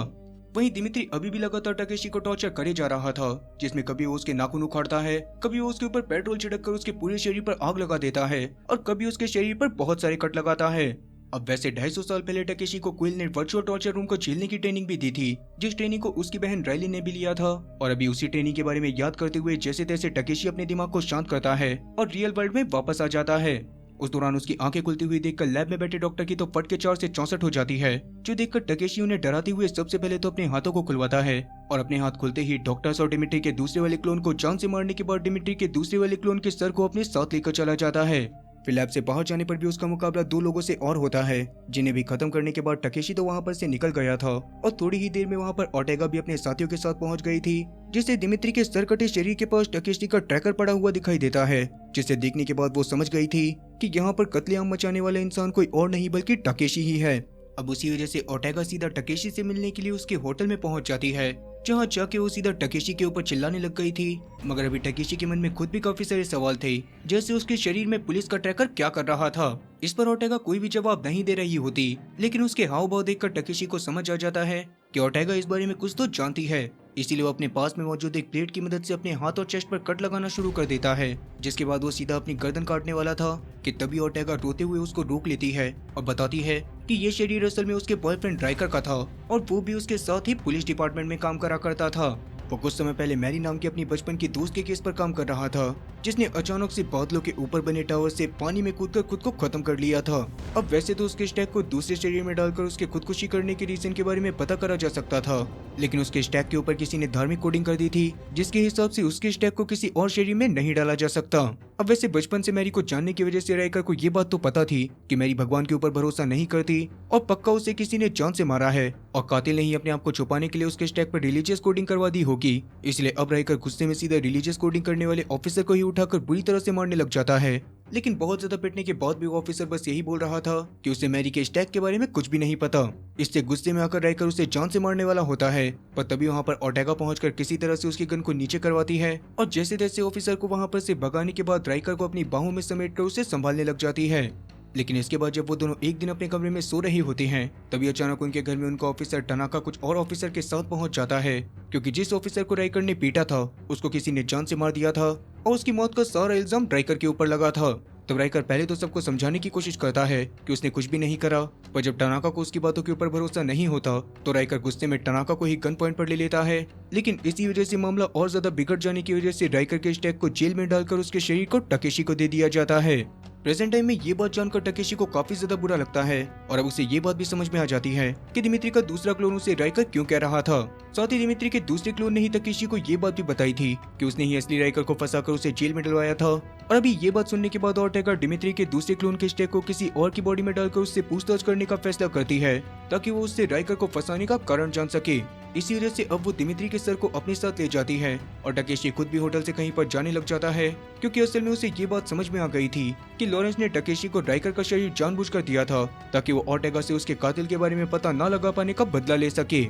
A: वहीं दिमित्री अभी भी लगातार टाकेशी को टॉर्चर करे जा रहा था, जिसमें कभी वो उसके नाखून उखाड़ता है, कभी वो उसके ऊपर पेट्रोल छिड़क कर उसके पूरे शरीर पर आग लगा देता है और कभी उसके शरीर पर बहुत सारे कट लगाता है। अब वैसे 250 साल पहले टाकेशी को क्विल ने वर्चुअल टॉर्चर रूम को झेलने की ट्रेनिंग भी दी थी, जिस ट्रेनिंग को उसकी बहन राइली ने भी लिया था और अभी उसी ट्रेनिंग के बारे में याद करते हुए जैसे तैसे टाकेशी अपने दिमाग को शांत करता है और रियल वर्ल्ड में वापस आ जाता है। उस दौरान उसकी आंखें खुलती हुई देखकर लैब में बैठे डॉक्टर की तो फट के 4 से 64 हो जाती है, जो देखकर टाकेशी उन्हें डराते हुए सबसे पहले तो अपने हाथों को खुलवाता है और अपने हाथ खुलते ही डॉक्टर्स और डिमिट्री के दूसरे वाले क्लोन को जान से मारने के बाद डिमिट्री के दूसरे वाले क्लोन के सर को अपने साथ लेकर चला जाता है। फिर लैब से बाहर जाने पर भी उसका मुकाबला 2 लोगों से और होता है, जिन्हें भी खत्म करने के बाद टाकेशी तो वहां पर से निकल गया था और थोड़ी ही देर में वहां पर ओर्टेगा भी अपने साथियों के साथ पहुंच गई थी, जिससे दिमित्री के सर कटे शरीर के पास टाकेशी का ट्रैकर पड़ा हुआ दिखाई देता है, जिसे देखने के बाद वो समझ गई थी कि यहाँ पर कत्लेआम मचाने वाला इंसान कोई और नहीं बल्कि टाकेशी ही है। अब उसी वजह से ओर्टेगा सीधा टाकेशी से मिलने के लिए उसके होटल में पहुंच जाती है, जहां जाके वो सीधा टाकेशी के ऊपर चिल्लाने लग गई थी। मगर अभी टाकेशी के मन में खुद भी काफी सारे सवाल थे, जैसे उसके शरीर में पुलिस का ट्रैकर क्या कर रहा था। इस पर ओर्टेगा कोई भी जवाब नहीं दे रही होती, लेकिन उसके हाव भाव देखकर टाकेशी को समझ आ जाता है कि ओर्टेगा इस बारे में कुछ तो जानती है। इसीलिए वो अपने पास में मौजूद एक प्लेट की मदद से अपने हाथ और चेस्ट पर कट लगाना शुरू कर देता है, जिसके बाद वो सीधा अपनी गर्दन काटने वाला था कि तभी ओर्टेगा रोते हुए उसको रोक लेती है और बताती है कि ये शरीर असल में उसके बॉयफ्रेंड राइकर का था और वो भी उसके साथ ही पुलिस डिपार्टमेंट में काम करा करता था। वो कुछ समय पहले मैरी नाम की अपनी बचपन की दोस्त के केस पर काम कर रहा था, जिसने अचानक से बादलों के ऊपर बने टावर से पानी में कूदकर खुद को खत्म कर लिया था। अब वैसे तो उसके स्टैक को दूसरे शरीर में डालकर उसके खुदकुशी करने के रीजन के बारे में पता करा जा सकता था, लेकिन उसके स्टैक के ऊपर किसी ने धार्मिक कोडिंग कर दी थी, जिसके हिसाब से उसके स्टैक को किसी और शरीर में नहीं डाला जा सकता। अब वैसे बचपन से मैरी को जानने की वजह से राइकर को ये बात तो पता थी कि मैरी भगवान के ऊपर भरोसा नहीं करती और पक्का उसे किसी ने जान से मारा है और कातिल ने ही अपने आप को छुपाने के लिए उसके स्टैक पर रिलीजियस कोडिंग करवा दी होगी। इसलिए अब राइकर गुस्से में सीधा रिलीजियस कोडिंग करने वाले ऑफिसर को ही उठाकर बुरी तरह से मारने लग जाता है। लेकिन बहुत ज्यादा पिटने के बाद भी वो ऑफिसर बस यही बोल रहा था कि उसे मैरी के स्टैक के बारे में कुछ भी नहीं पता। इससे गुस्से में आकर राइकर उसे जान से मारने वाला होता है, पर तभी वहां पर ओर्टेगा पहुंचकर किसी तरह से उसकी गन को नीचे करवाती है और जैसे तैसे ऑफिसर को वहां पर से भगाने के बाद राइकर को अपनी बाहों में समेटकर उसे संभालने लग जाती है। लेकिन इसके बाद जब वो दोनों एक दिन अपने कमरे में सो रही होती हैं, तभी अचानक उनके घर में उनका ऑफिसर टनाका कुछ और ऑफिसर के साथ पहुंच जाता है, क्योंकि जिस ऑफिसर को राइकर ने पीटा था उसको किसी ने जान से मार दिया था और उसकी मौत का सारा इल्जाम राइकर के ऊपर लगा था। तब राइकर पहले तो सबको समझाने की कोशिश करता है कि उसने कुछ भी नहीं करा, पर जब टनाका को उसकी बातों के ऊपर भरोसा नहीं होता तो राइकर गुस्से में टनाका को ही गन पॉइंट पर ले लेता है। लेकिन इसी वजह से मामला और ज्यादा बिगड़ जाने की वजह से राइकर के स्टैक को जेल में डालकर उसके शरीर को टकेशी को दे दिया जाता है। प्रेजेंट टाइम में ये बात जानकर टकेशी को काफी ज्यादा बुरा लगता है और अब उसे ये बात भी समझ में आ जाती है कि दिमित्री का दूसरा क्लोन उसे राइकर क्यों कह रहा था। साथ ही दिमित्री के दूसरे क्लोन ने ही टकेशी को ये बात भी बताई थी कि उसने ही असली राइकर को फंसाकर उसे जेल में डलवाया था। और अभी ये बात सुनने के बाद ओर्टेगा दिमित्री के दूसरे क्लोन के स्टैक को किसी और की बॉडी में डालकर उससे पूछताछ करने का फैसला करती है ताकि वो उससे राइकर को फंसाने का कारण जान सके। इसी वजह से अब वो दिमित्री के सर को अपने साथ ले जाती है और टकेशी खुद भी होटल से कहीं पर जाने लग जाता है, क्योंकि असल में उसे ये बात समझ में आ गई थी कि लॉरेंस ने टकेशी को राइकर का शरीर जानबूझकर दिया था ताकि वो ओर्टेगा से उसके कातिल के बारे में पता न लगा पाने का बदला ले सके।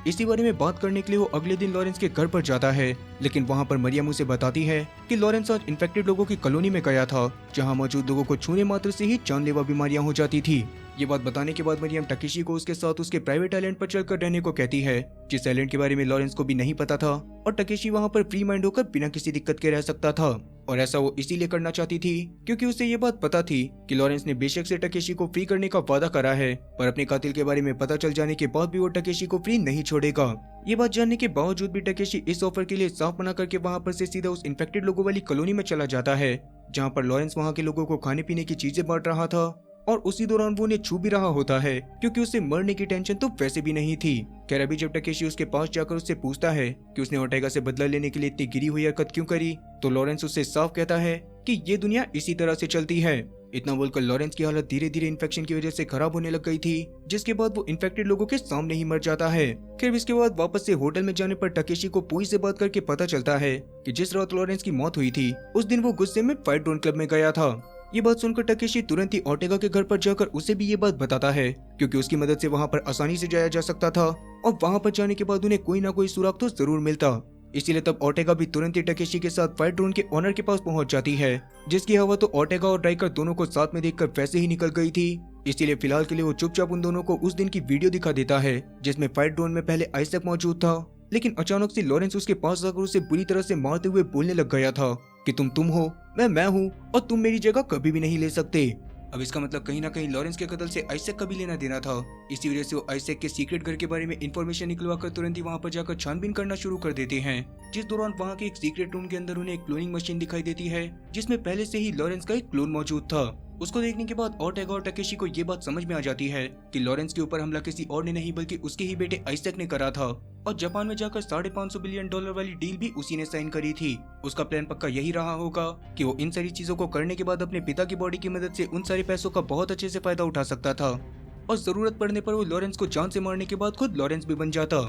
A: इसी बारे में बात करने के लिए वो अगले दिन लॉरेंस के घर पर जाता है, लेकिन वहाँ पर मरियम उसे बताती है कि लॉरेंस आज इन्फेक्टेड लोगों की कॉलोनी में गया था जहाँ मौजूद लोगों को छूने मात्र से ही जानलेवा बीमारियां हो जाती थी। ये बात बताने के बाद मरियम टकेशी को उसके साथ उसके प्राइवेट आइलैंड पर चलकर रहने को कहती है, जिस आइलैंड के बारे में लॉरेंस को भी नहीं पता था और टकेशी वहाँ पर फ्री माइंड होकर बिना किसी दिक्कत के रह सकता था। और ऐसा वो इसीलिए करना चाहती थी क्योंकि उसे ये बात पता थी कि लॉरेंस ने बेशक से टकेशी को फ्री करने का वादा करा है, पर अपने कातिल के बारे में पता चल जाने के बाद भी वो टकेशी को फ्री नहीं छोड़ेगा। ये बात जानने के बावजूद भी टकेशी इस ऑफर के लिए साफ मना करके वहाँ पर से सीधा उस इन्फेक्टेड लोगों वाली कॉलोनी में चला जाता है जहाँ पर लॉरेंस वहाँ के लोगों को खाने पीने की चीजें बांट रहा था और उसी दौरान वो उन्हें छू भी रहा होता है क्योंकि उसे मरने की टेंशन तो वैसे भी नहीं थी। खैर अभी जब टकेशी उसके पास जाकर उससे पूछता है कि उसने ओर्टेगा से बदला लेने के लिए इतनी गिरी हुई हरकत क्यों करी, तो लॉरेंस उससे साफ कहता है कि ये दुनिया इसी तरह से चलती है। इतना बोलकर लॉरेंस की हालत धीरे धीरे इन्फेक्शन की वजह से खराब होने लग गई थी, जिसके बाद वो इन्फेक्टेड लोगों के सामने ही मर जाता है। फिर इसके बाद वापस से होटल में जाने पर टकेशी को पूरी से बात करके पता चलता है कि जिस रात लॉरेंस की मौत हुई थी उस दिन वो गुस्से में फाइट ड्रोन क्लब में गया था। ये बात सुनकर टकेशी तुरंत ही ओर्टेगा के घर पर जाकर उसे भी ये बात बताता है क्योंकि उसकी मदद से वहाँ पर आसानी से जाया जा सकता था और वहाँ पर जाने के बाद उन्हें कोई ना कोई सुराग तो जरूर मिलता। इसीलिए तब ओर्टेगा भी तुरंत ही टकेशी के साथ फाइट ड्रोन के ओनर के पास पहुंच जाती है, जिसकी हवा तो ओर्टेगा और राइकर दोनों को साथ में देखकर वैसे ही निकल गई थी। इसीलिए फिलहाल के लिए वो चुपचाप उन दोनों को उस दिन की वीडियो दिखा देता है जिसमें फाइट ड्रोन में पहले आइजैक मौजूद था, लेकिन अचानक से लॉरेंस उसके पास आकर उसे बुरी तरह से मारते हुए बोलने लग गया था कि तुम हो, मैं हूँ और तुम मेरी जगह कभी भी नहीं ले सकते। अब इसका मतलब कहीं ना कहीं लॉरेंस के कत्ल से आइजैक का भी लेना देना था। इसी वजह से वो आइजैक के सीक्रेट घर के बारे में इंफॉर्मेशन निकलवाकर तुरंत ही वहाँ पर जाकर छानबीन करना शुरू कर देते हैं, जिस दौरान वहाँ के एक सीक्रेट रूम के अंदर उन्हें एक क्लोनिंग मशीन दिखाई देती है जिसमें पहले से ही लॉरेंस का एक क्लोन मौजूद था। उसको देखने के बाद ओर्टेगा और टकेशी को ये बात समझ में आ जाती है कि लॉरेंस के ऊपर हमला किसी और ने नहीं बल्कि उसके ही बेटे आइजैक ने करा था और जापान में जाकर $550 बिलियन वाली डील भी उसी ने साइन करी थी। उसका प्लान पक्का यही रहा होगा कि वो इन सारी चीजों को करने के बाद अपने पिता की बॉडी की मदद से उन सारे पैसों का बहुत अच्छे से फायदा उठा सकता था और जरूरत पड़ने पर वो लॉरेंस को जान से मारने के बाद खुद लॉरेंस भी बन जाता।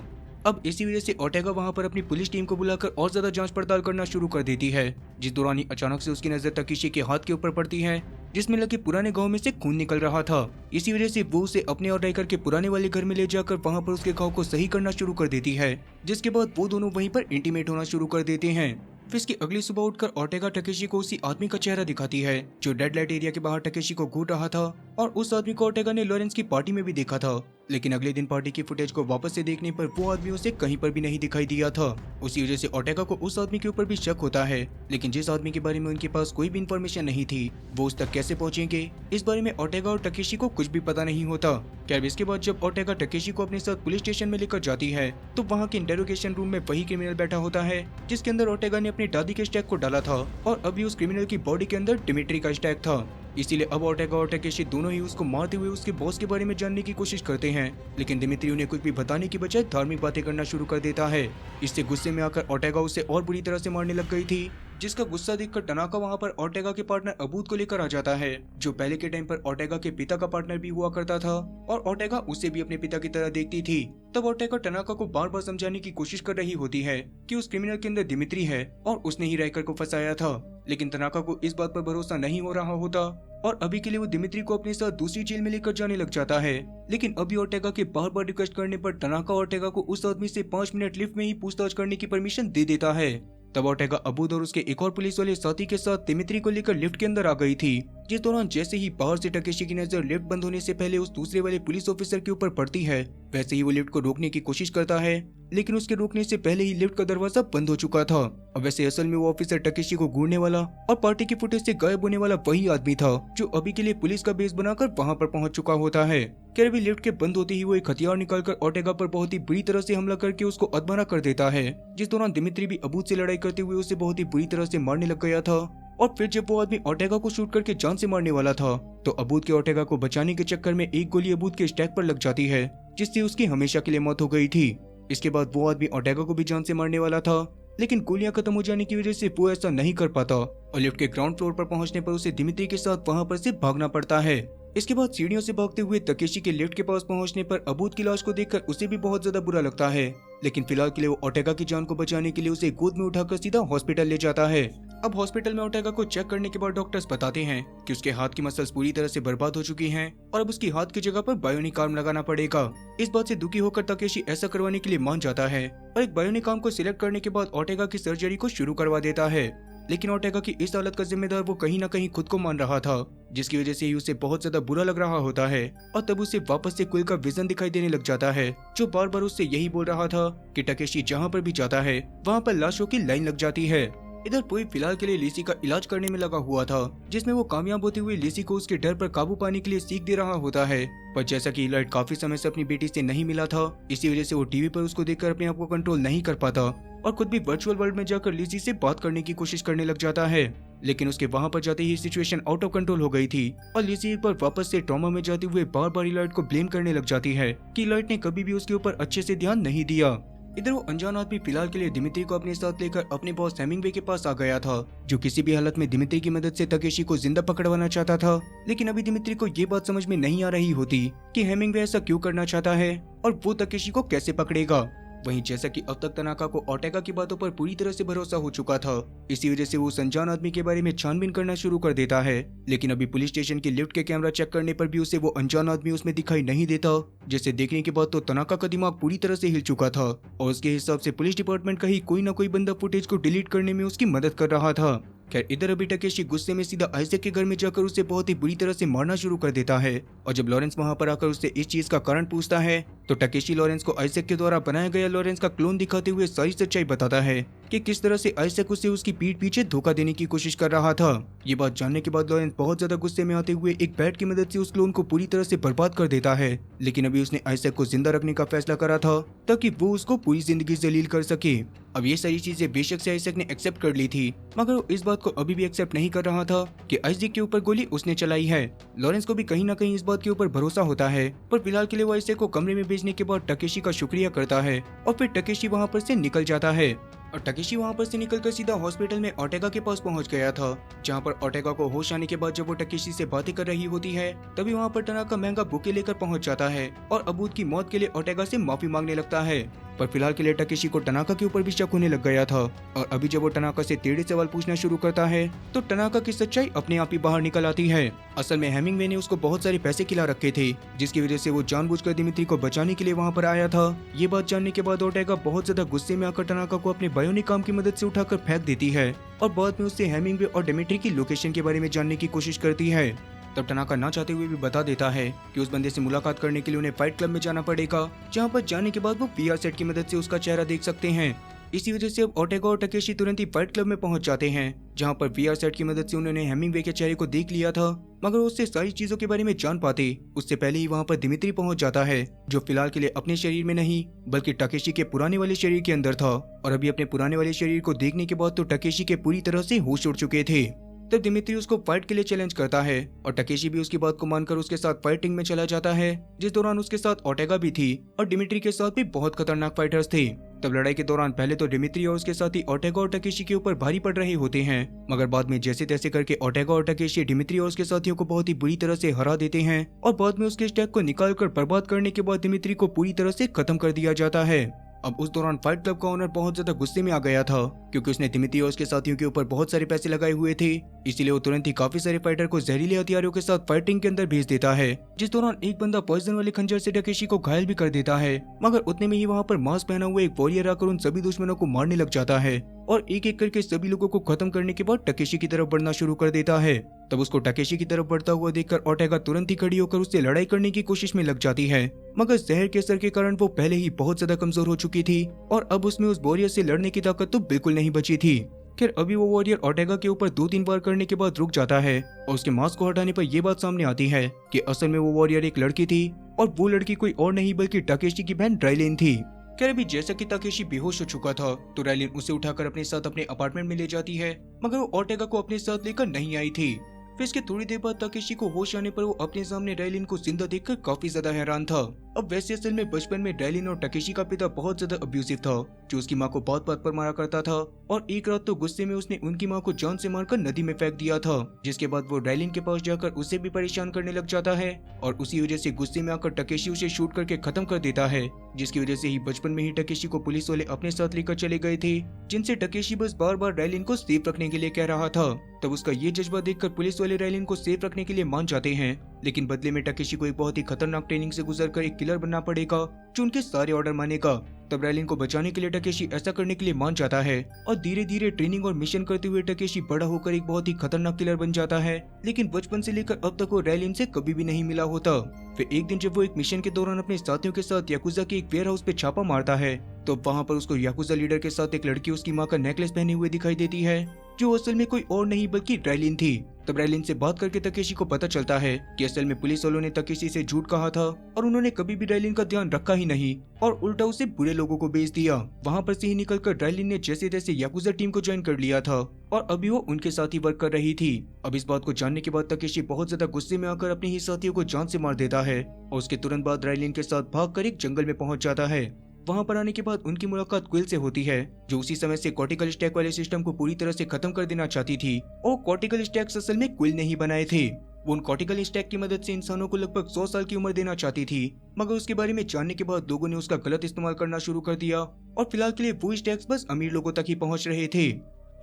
A: अब इसी वजह से ओर्टेगा वहां पर अपनी पुलिस टीम को बुलाकर और ज्यादा जांच पड़ताल करना शुरू कर देती है, जिस दौरान ही अचानक से उसकी नजर टकेशी के हाथ के ऊपर पड़ती है जिसमें लगे पुराने गांव में से खून निकल रहा था। इसी वजह से वो उसे अपने और राइकर के पुराने वाले घर में ले जाकर वहां पर उसके घाव को सही करना शुरू कर देती है, जिसके बाद वो दोनों वहीं पर इंटीमेट होना शुरू कर देते हैं। फिर इसकी अगली सुबह उठकर ओर्टेगा टकेशी को उसी आदमी का चेहरा दिखाती है जो डेड लाइट एरिया के बाहर टकेशी को घूर रहा था और उस आदमी को ओर्टेगा ने लॉरेंस की पार्टी में भी देखा था, लेकिन अगले दिन पार्टी की फुटेज को वापस से देखने पर वो आदमी उसे कहीं पर भी नहीं दिखाई दिया था। उसी वजह से ओर्टेगा को उस आदमी के ऊपर भी शक होता है, लेकिन जिस आदमी के बारे में उनके पास कोई भी इंफॉर्मेशन नहीं थी वो उस तक कैसे पहुंचेंगे, इस बारे में ओर्टेगा और टकेशी को कुछ भी पता नहीं होता। खैर इसके बाद जब ओर्टेगा टकेशी को अपने साथ पुलिस स्टेशन में लेकर जाती है तो वहाँ के इंटेरोगेशन रूम में वही क्रिमिनल बैठा होता है जिसके अंदर ओर्टेगा ने अपनी दादी के स्टैक को डाला था और अभी उस क्रिमिनल की बॉडी के अंदर दिमित्री का स्टैक था। इसीलिए अब ओर्टेगा और टकेशी दोनों ही उसको मारते हुए उसके बॉस के बारे में जानने की कोशिश करते हैं, लेकिन दिमित्री उन्हें कुछ भी बताने की बजाय धार्मिक बातें करना शुरू कर देता है। इससे गुस्से में आकर ओर्टेगा उसे और बुरी तरह से मारने लग गई थी जिसका गुस्सा देखकर टनाका वहां पर ओर्टेगा के पार्टनर अबूद को लेकर आ जाता है, जो पहले के टाइम पर ओर्टेगा के पिता का पार्टनर भी हुआ करता था और ओर्टेगा उसे भी अपने पिता की तरह देखती थी। तब ओर्टेगा टनाका को बार बार समझाने की कोशिश कर रही होती है कि उस क्रिमिनल के अंदर दिमित्री है और उसने ही राइकर को फंसाया था, लेकिन टनाका को इस बात पर भरोसा नहीं हो रहा होता और अभी के लिए वो दिमित्री को अपने साथ दूसरी जेल में लेकर जाने लग जाता है। लेकिन अभी ओर्टेगा के बार बार रिक्वेस्ट करने पर टनाका ओर्टेगा को उस आदमी से 5 मिनट लिफ्ट में ही पूछताछ करने की परमिशन दे देता है। तब ओर्टेगा अबूद और उसके एक और पुलिस वाले साथी के साथ दिमित्री को लेकर लिफ्ट के अंदर आ गई थी। जिस दौरान जैसे ही बाहर से टकेशी की नजर लिफ्ट बंद होने से पहले उस दूसरे वाले पुलिस ऑफिसर के ऊपर पड़ती है, वैसे ही वो लिफ्ट को रोकने की कोशिश करता है, लेकिन उसके रोकने से पहले ही लिफ्ट का दरवाजा बंद हो चुका था। अब वैसे असल में वो ऑफिसर टकेशी को घूरने वाला और पार्टी की फुटेज से गायब होने वाला वही आदमी था, जो अभी के लिए पुलिस का बेस बनाकर वहाँ पर पहुंच चुका होता है। क्या अभी लिफ्ट के बंद होते ही वो एक हथियार निकालकर ओर्टेगा पर बहुत ही बुरी तरह से हमला करके उसको अधमरा कर देता है, जिस दौरान दिमित्री भी अबूद से लड़ाई करते हुए उसे बहुत ही बुरी तरह से मारने लग गया था। और फिर जब वो आदमी ओर्टेगा को शूट करके जान से मारने वाला था, तो अबूद के ओर्टेगा को बचाने के चक्कर में एक गोली अबूद के स्टैक पर लग जाती है, जिससे उसकी हमेशा के लिए मौत हो गई थी। इसके बाद वो आदमी ओर्टेगा को भी जान से मारने वाला था, लेकिन गोलियां खत्म हो जाने की वजह से वो ऐसा नहीं कर पाता और लिफ्ट के ग्राउंड फ्लोर पर पहुंचने पर उसे दिमित्री के साथ वहां पर से भागना पड़ता है। इसके बाद सीढ़ियों से भागते हुए तकेशी के लिफ्ट के पास पहुंचने पर अबूद की लाश को देखकर उसे भी बहुत ज्यादा बुरा लगता है, लेकिन फिलहाल के लिए वो ओर्टेगा की जान को बचाने के लिए उसे गोद में उठाकर सीधा हॉस्पिटल ले जाता है। अब हॉस्पिटल में ओर्टेगा को चेक करने के बाद डॉक्टर्स बताते हैं कि उसके हाथ की मसल्स पूरी तरह से बर्बाद हो चुकी हैं और अब उसकी हाथ की जगह पर बायोनिक आर्म लगाना पड़ेगा। इस बात से दुखी होकर तकेशी ऐसा करवाने के लिए मान जाता है और एक बायोनिक आर्म को सिलेक्ट करने के बाद ओर्टेगा की सर्जरी को शुरू करवा देता है। लेकिन ओर्टेगा की इस हालत का जिम्मेदार वो कहीं न कहीं खुद को मान रहा था, जिसकी वजह से ही उसे बहुत ज्यादा बुरा लग रहा होता है और तब उसे वापस से कुल का विजन दिखाई देने लग जाता है, जो बार बार उससे यही बोल रहा था कि टकेशी जहाँ पर भी जाता है वहाँ पर लाशों की लाइन लग जाती है। इधर पुई फिलहाल के लिए लिसी का इलाज करने में लगा हुआ था, जिसमें वो कामयाब होते हुए लिसी को उसके डर पर काबू पाने के लिए सीख दे रहा होता है। पर जैसा कि इलाइट काफी समय से अपनी बेटी से नहीं मिला था, इसी वजह से वो टीवी पर उसको देखकर अपने आप को कंट्रोल नहीं कर पाता और खुद भी वर्चुअल वर्ल्ड में जाकर लिसी से बात करने की कोशिश करने लग जाता है। लेकिन उसके वहां पर जाते ही सिचुएशन आउट ऑफ कंट्रोल हो गई थी और लिसी एक बार वापस से ट्रॉमा में जाते हुए बार बार इलाइट को ब्लेम करने लग जाती है कि इलाइट ने कभी भी उसके ऊपर अच्छे से ध्यान नहीं दिया। इधर वो अनजान आदमी फिलहाल के लिए दिमित्री को अपने साथ लेकर अपने बॉस हेमिंगवे के पास आ गया था, जो किसी भी हालत में दिमित्री की मदद से तकेशी को जिंदा पकड़वाना चाहता था। लेकिन अभी दिमित्री को ये बात समझ में नहीं आ रही होती कि हेमिंगवे ऐसा क्यों करना चाहता है और वो तकेशी को कैसे पकड़ेगा। वहीं जैसा कि अब तक तनाका को ओर्टेगा की बातों पर पूरी तरह से भरोसा हो चुका था, इसी वजह से वो अनजान आदमी के बारे में छानबीन करना शुरू कर देता है। लेकिन अभी पुलिस स्टेशन की लिफ्ट के कैमरा चेक करने पर भी उसे वो अनजान आदमी उसमें दिखाई नहीं देता, जिसे देखने के बाद तो तनाका का दिमाग पूरी तरह से हिल चुका था और उसके हिसाब से पुलिस डिपार्टमेंट का ही कोई ना कोई बंदा फुटेज को डिलीट करने में उसकी मदद कर रहा था। खैर इधर अभी टकेशी गुस्से में सीधा आइजैक के घर में जाकर उसे बहुत ही बुरी तरह से मारना शुरू कर देता है और जब लॉरेंस वहां पर आकर उससे इस चीज का कारण पूछता है तो टकेशी लॉरेंस को आइजैक के द्वारा बनाया गया लॉरेंस का क्लोन दिखाते हुए सारी सच्चाई बताता है कि किस तरह से आइजैक उसे उसकी पीठ पीछे धोखा देने की कोशिश कर रहा था। ये बात जानने के बाद लॉरेंस बहुत ज्यादा गुस्से में आते हुए एक बैट की मदद से उस क्लोन को पूरी तरह से बर्बाद कर देता है। लेकिन अभी उसने आइजैक को जिंदा रखने का फैसला करा था ताकि वो उसको पूरी जिंदगी जलील कर सके। अब ये सारी चीजें बेशक से आइजैक ने एक्सेप्ट कर ली थी, मगर वो इस बात को अभी भी एक्सेप्ट नहीं कर रहा था कि आइजैक के ऊपर गोली उसने चलाई है। लॉरेंस को भी कहीं ना कहीं इस बात के ऊपर भरोसा होता है, पर फिलहाल के लिए वो आइजैक को कमरे में भेजने के बाद टकेशी का शुक्रिया करता है और फिर टकेशी वहाँ पर से निकल जाता है। और टकेशी वहाँ पर से निकलकर सीधा हॉस्पिटल में ओर्टेगा के पास पहुँच गया था, जहाँ पर ओर्टेगा को होश आने के बाद जब वो टकेशी से बातें कर रही होती है तभी वहाँ पर टनाका महंगा बुके लेकर पहुँच जाता है और अबूद की मौत के लिए ओर्टेगा से माफी मांगने लगता है। पर फिलहाल के लिए टकेशी को टनाका के ऊपर भी शक होने लग गया था और अभी जब वो टनाका से टेढ़े सवाल पूछना शुरू करता है तो टनाका की सच्चाई अपने आप ही बाहर निकल आती है। असल में हेमिंगवे ने उसको बहुत सारे पैसे खिला रखे थे, जिसकी वजह से वो जानबूझकर दिमित्री को बचाने के लिए वहाँ पर आया था। ये बात जानने के बाद ओर्टेगा बहुत ज्यादा गुस्से में आकर टनाका को अपने बायोनिक आर्म की मदद से उठाकर फेंक देती है और बाद में उससे हेमिंगवे और दिमित्री की लोकेशन के बारे में जानने की कोशिश करती है। तब टनाका ना चाहते हुए भी बता देता है कि उस बंदे से मुलाकात करने के लिए उन्हें फाइट क्लब में जाना पड़ेगा, जहां पर जाने के बाद वो वीआर सेट की मदद से उसका चेहरा देख सकते हैं। इसी वजह से अब ओर्टेगा और टकेशी तुरंत ही फाइट क्लब में पहुंच जाते हैं, जहां पर वीआर सेट की मदद से उन्होंने हेमिंगवे के चेहरे को देख लिया था, मगर उससे सारी चीजों के बारे में जान पाते उससे पहले ही वहां पर दिमित्री पहुंच जाता है, जो फिलहाल के लिए अपने शरीर में नहीं बल्कि टकेशी के पुराने वाले शरीर के अंदर था। और अभी अपने पुराने वाले शरीर को देखने के बाद तो टकेशी के पूरी तरह से होश उड़ चुके थे। तब दिमित्री उसको फाइट के लिए चैलेंज करता है और टकेशी भी उसकी बात को मानकर उसके साथ फाइटिंग में चला जाता है, जिस दौरान उसके साथ ओटेगा भी थी और दिमित्री के साथ भी बहुत खतरनाक फाइटर्स थे। तब लड़ाई के दौरान पहले तो दिमित्री और उसके साथी ओटेगा और टकेशी के ऊपर भारी पड़ रहे होते हैं, मगर बाद में जैसे तैसे करके ओटेगा और टकेशी दिमित्री और उसके साथियों को बहुत ही बुरी तरह से हरा देते हैं और बाद में उसके स्टैक को निकालकर बर्बाद करने के बाद दिमित्री को पूरी तरह से खत्म कर दिया जाता है। अब उस दौरान फाइट क्लब का ओनर बहुत ज्यादा गुस्से में आ गया था, क्योंकि उसने दिमित्री और उसके साथियों के ऊपर बहुत सारे पैसे लगाए हुए थे। इसीलिए वो तुरंत ही काफी सारे फाइटर को जहरीले हथियारों के साथ फाइटिंग के अंदर भेज देता है, जिस दौरान एक बंदा पॉइजन वाले खंजर से टकेशी को घायल भी कर देता है। मगर उतने में ही वहाँ पर मास्क पहना हुआ एक वॉरियर आकर उन सभी दुश्मनों को मारने लग जाता है और एक एक करके सभी लोगों को खत्म करने के बाद टकेशी की तरफ बढ़ना शुरू कर देता है। तब उसको टकेशी की तरफ बढ़ता हुआ देखकर ओटेगा तुरंत ही खड़ी होकर उससे लड़ाई करने की कोशिश में लग जाती है, मगर जहर के असर के कारण वो पहले ही बहुत ज्यादा कमजोर हो चुकी थी और अब उसमें उस वॉरियर से लड़ने की ताकत तो बिल्कुल नहीं बची थी। खैर अभी वो वॉरियर ओटेगा के ऊपर 2-3 बार करने के बाद रुक जाता है और उसके मास्क को हटाने पर यह बात सामने आती है कि असल में वो वॉरियर एक लड़की थी और वो लड़की कोई और नहीं बल्कि टकेशी की बहन राइलिन थी। खैर अभी जैसा कि टकेशी बेहोश हो चुका था तो राइलिन उसे उठाकर अपने साथ अपने अपार्टमेंट में ले जाती है, मगर वो ओटेगा को अपने साथ लेकर नहीं आई थी। फिर इसके थोड़ी देर बाद टकेशी को होश आने पर वो अपने सामने राइलिन को जिंदा देखकर काफी ज्यादा हैरान था। अब वैसे असल में बचपन में राइलिन और टकेशी का पिता बहुत ज्यादा अब्यूसिव था, जो उसकी माँ को बात बात पर मारा करता था और एक रात तो गुस्से में उसने उनकी माँ को जान से मारकर नदी में फेंक दिया था, जिसके बाद वो राइलिन के पास जाकर उसे भी परेशान करने लग जाता है और उसी वजह से गुस्से में आकर टकेशी उसे शूट करके खत्म कर देता है, जिसकी वजह से ही बचपन में ही टकेशी को पुलिस वाले अपने साथ लेकर चले गए थे, जिनसे टकेशी बस बार बार राइलिन को सेफ रखने के लिए कह रहा था। तब उसका ये जज्बा देखकर पुलिस वाले राइलिन को सेफ रखने के लिए मान जाते हैं, लेकिन बदले में टकेशी को एक बहुत ही खतरनाक ट्रेनिंग से गुजरकर एक किलर बनना पड़ेगा जो उनके सारे ऑर्डर मानेगा। तब राइलिन को बचाने के लिए टकेशी ऐसा करने के लिए मान जाता है और धीरे धीरे ट्रेनिंग और मिशन करते हुए टकेशी बड़ा होकर एक बहुत ही खतरनाक किलर बन जाता है, लेकिन बचपन से लेकर अब तक वो राइलिन से कभी भी नहीं मिला होता। फिर एक दिन जब वो एक मिशन के दौरान अपने साथियों के साथ याकुजा के एक वेयर हाउस पे छापा मारता है तो वहाँ पर उसको याकुजा लीडर के साथ एक लड़की उसकी माँ का नेकलेस पहने हुए दिखाई देती है, जो असल में कोई और नहीं बल्कि राइलिन थी। तब राइलिन से बात करके टकेशी को पता चलता है कि असल में पुलिस वालों ने टकेशी से झूठ कहा था और उन्होंने कभी भी राइलिन का ध्यान रखा ही नहीं और उल्टा उसे बुरे लोगों को बेच दिया। वहाँ पर से ही निकलकर राइलिन ने जैसे तैसे याकुजा टीम को ज्वाइन कर लिया था और अभी वो उनके साथ ही वर्क कर रही थी। अब इस बात को जानने के बाद टकेशी बहुत ज्यादा गुस्से में आकर अपने ही साथियों को जान से मार देता है और उसके तुरंत बाद राइलिन के साथ भागकर एक जंगल में पहुंच जाता है। वहां पर आने के बाद उनकी मुलाकात क्विल से होती है, जो उसी समय से कॉर्टिकल स्टैक वाले सिस्टम को पूरी तरह से खत्म कर देना चाहती थी और कॉर्टिकल स्टैक्स असल में क्विल ने ही बनाए थे। वो उन कॉर्टिकल स्टैक की मदद से इंसानों को लगभग 100 साल की उम्र देना चाहती थी, मगर उसके बारे में जानने के बाद लोगों ने उसका गलत इस्तेमाल करना शुरू कर दिया और फिलहाल के लिए वो स्टैक्स बस अमीर लोगों तक ही पहुंच रहे थे।